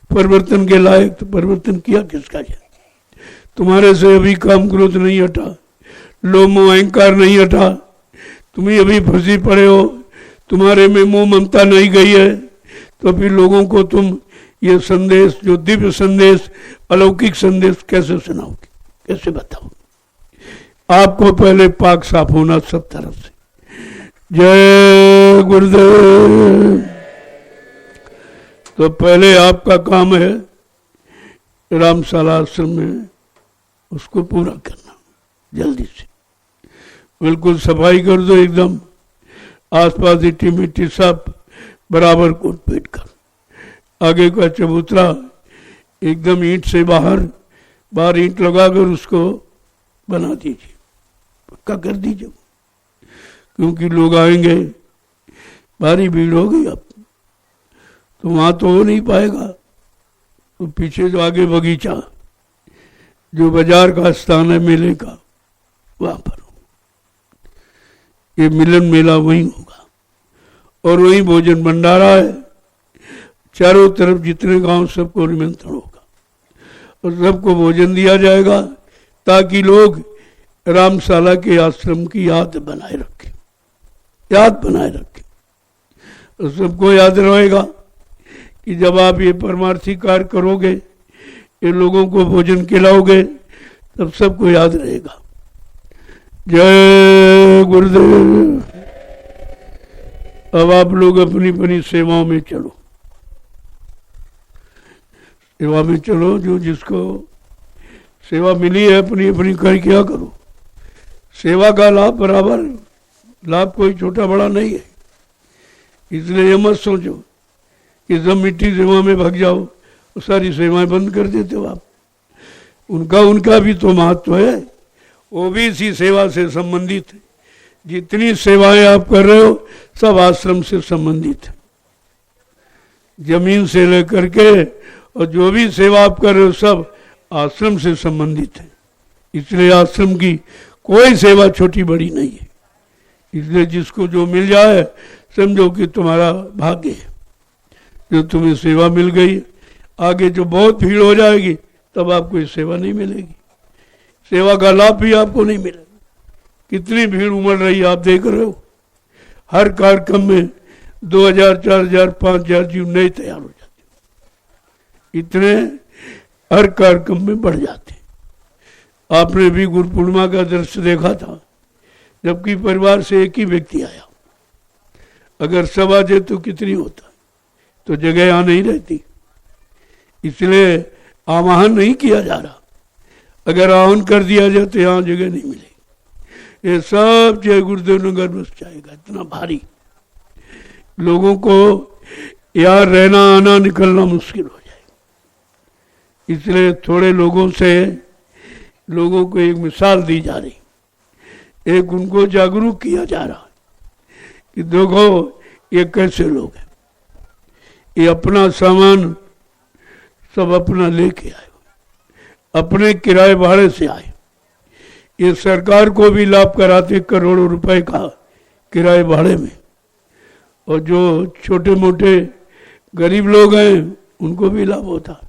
A: परिवर्तन के लायक, तो परिवर्तन किया किसका जाए? तुम्हारे से अभी काम क्रोध नहीं हटा, लोभ मोह अहंकार नहीं हटा, तुम ही अभी फंसी पड़े हो, तुम्हारे में मोह ममता नहीं गई है। तो फिर लोगों को तुम ये संदेश, जो दिव्य संदेश, अलौकिक संदेश कैसे सुनाओगे, कैसे बताओगे? आपको पहले पाक साफ होना सब तरफ से। जय गुरुदेव। तो पहले आपका काम है रामशाला आश्रम में उसको पूरा करना, जल्दी से बिल्कुल सफाई कर दो एकदम। आसपास इट्टी मिट्टी सब बराबर कोट पेट कर, आगे का चबूतरा एकदम ईंट से बाहर ईंट लगाकर उसको बना दीजिए, पक्का कर दीजिए। क्योंकि लोग आएंगे, भारी भीड़ होगी अब, तो वहां तो हो नहीं पाएगा। तो पीछे जो आगे बगीचा, जो बाजार का स्थान है मेले का, वहां पर ये मिलन मेला वहीं होगा। और वहीं भोजन भंडारा है, चारों तरफ जितने गांव सबको निमंत्रण होगा और सबको भोजन दिया जाएगा, ताकि लोग रामशाला के आश्रम की याद बनाए रखें, याद बनाए रखें। और सबको याद रहेगा कि जब आप ये परमार्थी कार्य करोगे, ये लोगों को भोजन खिलाओगे, तब सबको याद रहेगा। जय गुरुदेव। अब आप लोग अपनी अपनी सेवाओं में चलो, सेवा में चलो। जो जिसको सेवा मिली है अपनी अपनी कर क्या करो। सेवा का लाभ बराबर, लाभ कोई छोटा बड़ा नहीं है। इसलिए ये मत सोचो कि जब मिट्टी सेवा में भाग जाओ तो सारी सेवाएं बंद कर देते हो आप। उनका भी तो महत्व है, वो भी इसी सेवा से संबंधित है। जितनी सेवाएं आप कर रहे हो सब आश्रम से संबंधित है, जमीन से लेकर के, और जो भी सेवा आप कर रहे हो सब आश्रम से संबंधित है। इसलिए आश्रम की कोई सेवा छोटी बड़ी नहीं है। इसलिए जिसको जो मिल जाए समझो कि तुम्हारा भाग्य है, जो तुम्हें सेवा मिल गई। आगे जो बहुत भीड़ हो जाएगी तब आपको ये सेवा नहीं मिलेगी, सेवा का लाभ भी आपको नहीं मिलेगा। कितनी भीड़ उमड़ रही है आप देख रहे हो। हर कार्यक्रम में 2000, 4000, 5000 जीव नए तैयार हो जाते, इतने हर कार्यक्रम में बढ़ जाते। आपने भी गुरु पूर्णिमा का दृश्य देखा था, जबकि परिवार से एक ही व्यक्ति आया। अगर सब आ जाए तो कितनी होता, तो जगह यहाँ नहीं रहती। इसलिए आवाहन नहीं किया जा रहा। अगर आह्वान कर दिया जाए तो यहाँ जगह नहीं मिलेगी। ये सब जय गुरुदेव नगर बस जाएगा, इतना भारी। लोगों को यहाँ रहना आना निकलना मुश्किल हो जाएगा। इसलिए थोड़े लोगों से लोगों को एक मिसाल दी जा रही, एक उनको जागरूक किया जा रहा कि देखो ये कैसे लोग हैं, ये अपना सामान सब अपना लेके आए, अपने किराए भाड़े से आए। ये सरकार को भी लाभ कराते करोड़ों रुपए का किराए भाड़े में, और जो छोटे मोटे गरीब लोग हैं उनको भी लाभ होता।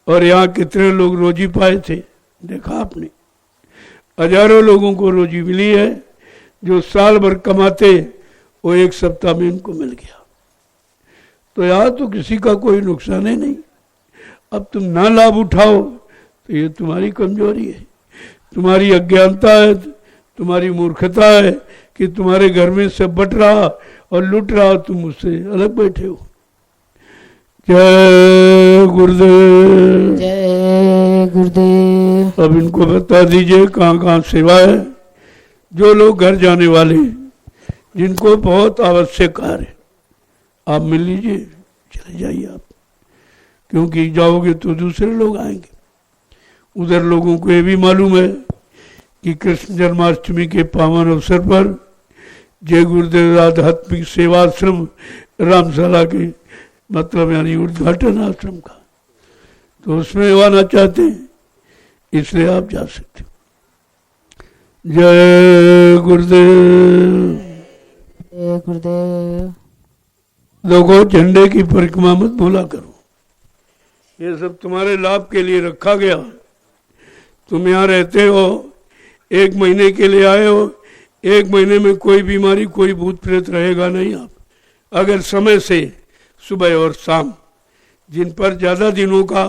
A: और यहाँ कितने लोग रोजी पाए थे देखा आपने। हजारों लोगों को रोजी मिली है, जो साल भर कमाते वो एक सप्ताह में उनको मिल गया। तो यहाँ तो किसी का कोई नुकसान ही नहीं। अब तुम ना लाभ उठाओ तो ये तुम्हारी कमजोरी है, तुम्हारी अज्ञानता है, तुम्हारी मूर्खता है कि तुम्हारे घर में सब बट रहा और लूट रहा, तुम उससे अलग बैठे हो। जय गुरुदेव,
B: जय गुरुदेव।
A: अब इनको बता दीजिए कहाँ कहाँ सेवा है। जो लोग घर जाने वाले जिनको बहुत आवश्यक कार्य है आप मिल लीजिए, चले जाइए आप, क्योंकि जाओगे तो दूसरे लोग आएंगे। उधर लोगों को ये भी मालूम है कि कृष्ण जन्माष्टमी के पावन अवसर पर जय गुरुदेव आध्यात्मिक सेवाश्रम रामशाला के मतलब यानी उद्घाटन आश्रम का, तो उसमें आना चाहते हैं, इसलिए आप जा सकते हो। जय गुरुदेव,
B: जय गुरुदेव।
A: देखो झंडे की परिक्रमा मत भूला करो, ये सब तुम्हारे लाभ के लिए रखा गया। तुम यहाँ रहते हो, 1 महीने के लिए आए हो, 1 महीने में कोई बीमारी कोई भूत प्रेत रहेगा नहीं। आप अगर समय से सुबह और शाम, जिन पर ज़्यादा दिनों का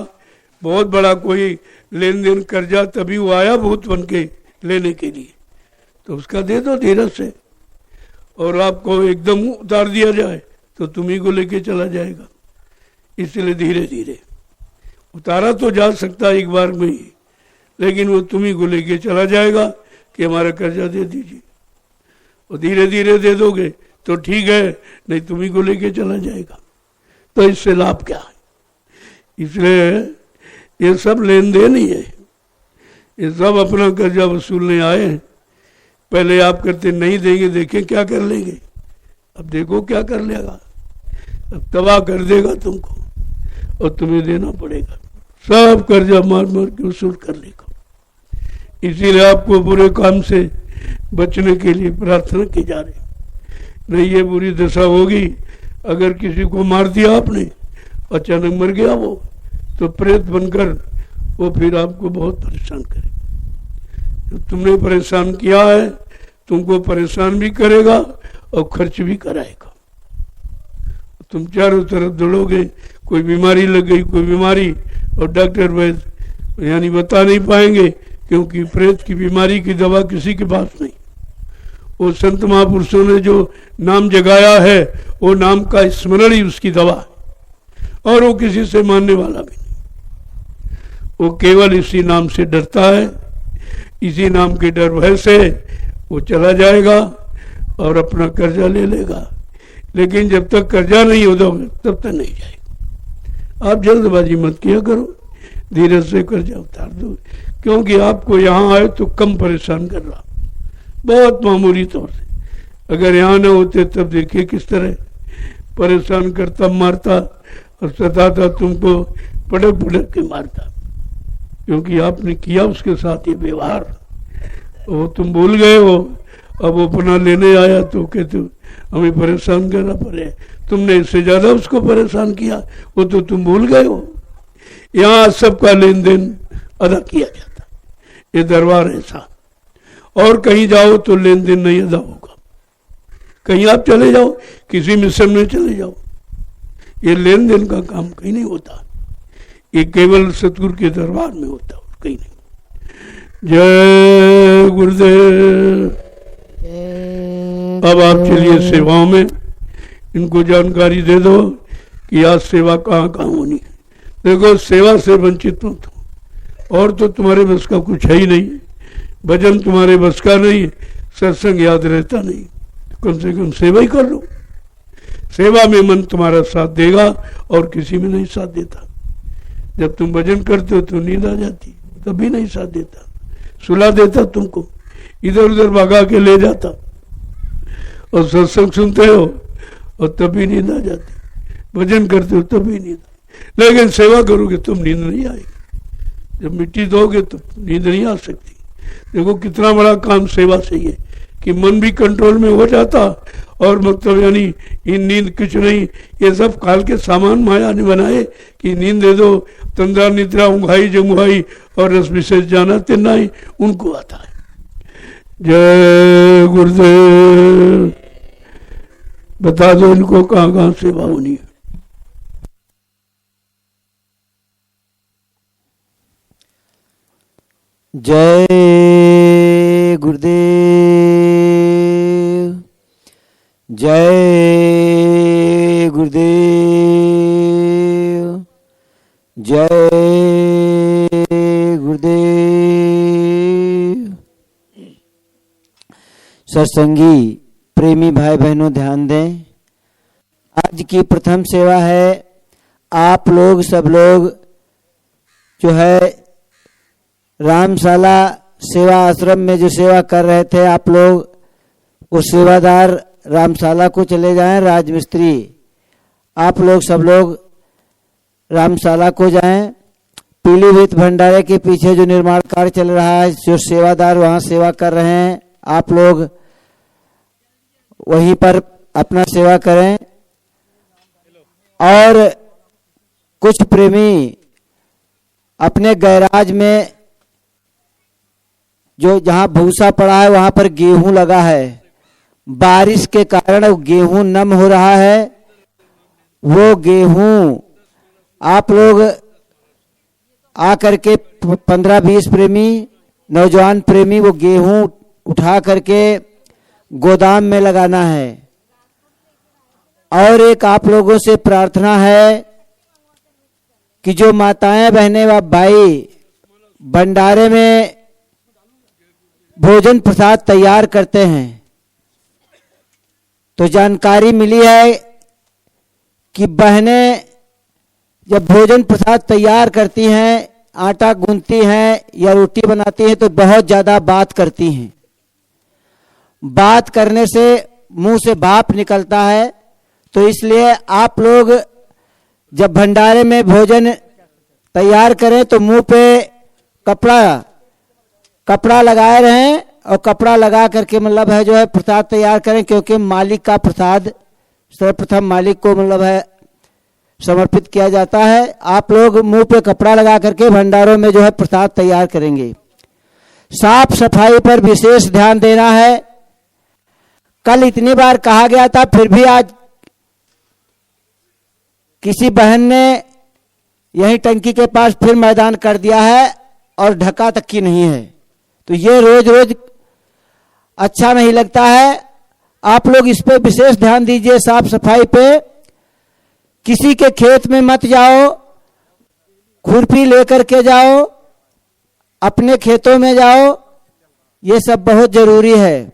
A: बहुत बड़ा कोई लेन देन कर्जा तभी वो आया भूत बन के लेने के लिए, तो उसका दे दो धीरज से। और आपको एकदम उतार दिया जाए तो तुम्ही को लेके चला जाएगा। इसलिए धीरे धीरे उतारा तो जा सकता है एक बार में ही, लेकिन वो तुम्ही को लेके चला जाएगा कि हमारा कर्जा दे दीजिए। और धीरे धीरे दे दोगे तो ठीक है, नहीं तुम्ही को लेके चला जाएगा। तो इससे लाभ क्या है? इसलिए ये सब लेन देन ही है, ये सब अपना कर्जा वसूलने आए हैं। पहले आप करते नहीं देंगे, देखें क्या कर लेंगे। अब देखो क्या कर लेगा, अब तबाह कर देगा तुमको और तुम्हें देना पड़ेगा। सब कर्जा मार मार के वसूल कर लेगा। इसीलिए आपको बुरे काम से बचने के लिए प्रार्थना की जा रही। नहीं ये बुरी दशा होगी, अगर किसी को मार दिया आपने, अचानक मर गया वो, तो प्रेत बनकर वो फिर आपको बहुत परेशान करे। तो तुमने परेशान किया है, तुमको परेशान भी करेगा और खर्च भी कराएगा। तुम चारों तरफ दौड़ोगे, कोई बीमारी लग गई, कोई बीमारी, और डॉक्टर वैद्य यानी बता नहीं पाएंगे, क्योंकि प्रेत की बीमारी की दवा किसी के पास नहीं। वो संत महापुरुषों ने जो नाम जगाया है वो नाम का स्मरण ही उसकी दवा है, और वो किसी से मानने वाला भी नहीं। वो केवल इसी नाम से डरता है, इसी नाम के डर भय से वो चला जाएगा और अपना कर्जा ले लेगा। लेकिन जब तक कर्जा नहीं होता तब तक नहीं जाएगा। आप जल्दबाजी मत किया करो, धीरे से कर्जा उतार दो, क्योंकि आपको यहाँ आए तो कम परेशान कर रहा, बहुत मामूली तौर से। अगर यहाँ न होते तब देखिए किस तरह परेशान करता, मारता और सताता, तुमको पटक पटक के मारता। क्योंकि आपने किया उसके साथ ये व्यवहार, वो तुम भूल गए हो। अब वो अपना लेने आया तो कहते हमें परेशान करना पड़े, तुमने इससे ज्यादा उसको परेशान किया, वो तो तुम भूल गए हो। यहाँ सबका लेन देन अदा किया जाता, ये दरबार ऐसा। और कहीं जाओ तो लेन देन नहीं अदा होगा। कहीं आप चले जाओ, किसी मिशन में चले जाओ, ये लेन देन का काम कहीं नहीं होता, ये केवल सतगुरु के दरबार में होता, और कहीं नहीं। जय गुरुदेव। अब आप चलिए सेवाओं में, इनको जानकारी दे दो कि आज सेवा कहाँ कहाँ होनी है। देखो, सेवा से वंचित मत हो, और तो तुम्हारे बस का कुछ है ही नहीं, भजन तुम्हारे बस का नहीं, सत्संग याद रहता नहीं, तो कम से कम सेवा ही कर लो। सेवा में मन तुम्हारा साथ देगा और किसी में नहीं साथ देता। जब तुम भजन करते हो तो नींद आ जाती, तभी नहीं साथ देता, सुला देता तुमको, इधर उधर भगा के ले जाता। और सत्संग सुनते हो और तभी नींद आ जाती, भजन करते हो तभी नींद। लेकिन सेवा करोगे तुम नींद नहीं आएगी, जब मिट्टी दोगे तो नींद नहीं आ सकती। देखो कितना बड़ा काम सेवा से ही है कि मन भी कंट्रोल में हो जाता, और मतलब यानी ये नींद कुछ नहीं, ये सब काल के सामान माया ने बनाए कि नींद दे दो, तंद्रा निद्रा ऊंघाई जमुहाई और रस विशेष जाना तिन्नाई, उनको आता है। जय गुरुदेव। बता दो इनको कहाँ कहाँ सेवा होनी है।
C: जय गुरुदेव, जय गुरुदेव, जय गुरुदेव। सत्संगी प्रेमी भाई बहनों ध्यान दें, आज की प्रथम सेवा है। आप लोग सब लोग जो है रामशाला सेवा आश्रम में जो सेवा कर रहे थे, आप लोग वो सेवादार रामशाला को चले जाएं। राजमिस्त्री आप लोग सब लोग रामशाला को जाएं। पीलीभीत भंडारे के पीछे जो निर्माण कार्य चल रहा है, जो सेवादार वहां सेवा कर रहे हैं, आप लोग वहीं पर अपना सेवा करें। और कुछ प्रेमी अपने गैराज में जो जहां भूसा पड़ा है वहां पर गेहूं लगा है, बारिश के कारण वो गेहूं नम हो रहा है। वो गेहूं आप लोग आकर के 15-20 प्रेमी नौजवान प्रेमी वो गेहूं उठा करके गोदाम में लगाना है। और एक आप लोगों से प्रार्थना है कि जो माताएं बहनें व भाई भंडारे में भोजन प्रसाद तैयार करते हैं, तो जानकारी मिली है कि बहनें जब भोजन प्रसाद तैयार करती हैं, आटा गूंथती हैं या रोटी बनाती हैं, तो बहुत ज्यादा बात करती हैं। बात करने से मुंह से भाप निकलता है। तो इसलिए आप लोग जब भंडारे में भोजन तैयार करें तो मुंह पे कपड़ा लगाए रहें, और कपड़ा लगा करके मतलब है जो है प्रसाद तैयार करें, क्योंकि मालिक का प्रसाद सर्वप्रथम मालिक को मतलब है समर्पित किया जाता है। आप लोग मुंह पे कपड़ा लगा करके भंडारों में जो है प्रसाद तैयार करेंगे। साफ सफाई पर विशेष ध्यान देना है। कल इतनी बार कहा गया था, फिर भी आज किसी बहन ने यही टंकी के पास फिर मैदान कर दिया है और ढका तक की नहीं है। तो ये रोज रोज अच्छा नहीं लगता है। आप लोग इस पे विशेष ध्यान दीजिए, साफ सफाई पे। किसी के खेत में मत जाओ, खुरपी लेकर के जाओ, अपने खेतों में जाओ, ये सब बहुत जरूरी है।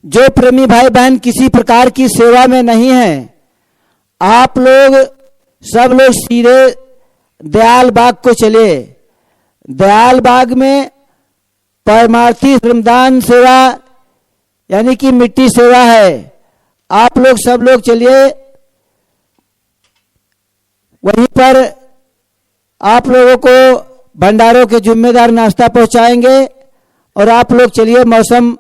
C: जो प्रेमी भाई बहन किसी प्रकार की सेवा में नहीं है, आप लोग सब लोग सीधे दयाल बाग को चले। दयाल बाग में परमार्थी श्रमदान सेवा यानी कि मिट्टी सेवा है। आप लोग सब लोग चलिए, वहीं पर आप लोगों को भंडारों के जिम्मेदार नाश्ता पहुंचाएंगे। और आप लोग चलिए, मौसम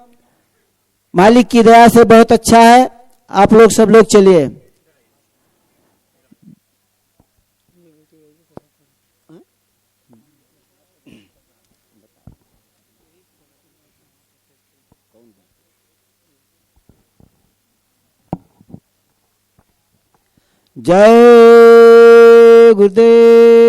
C: मालिक की दया से बहुत अच्छा है, आप लोग सब लोग चलिए। जय गुरुदेव।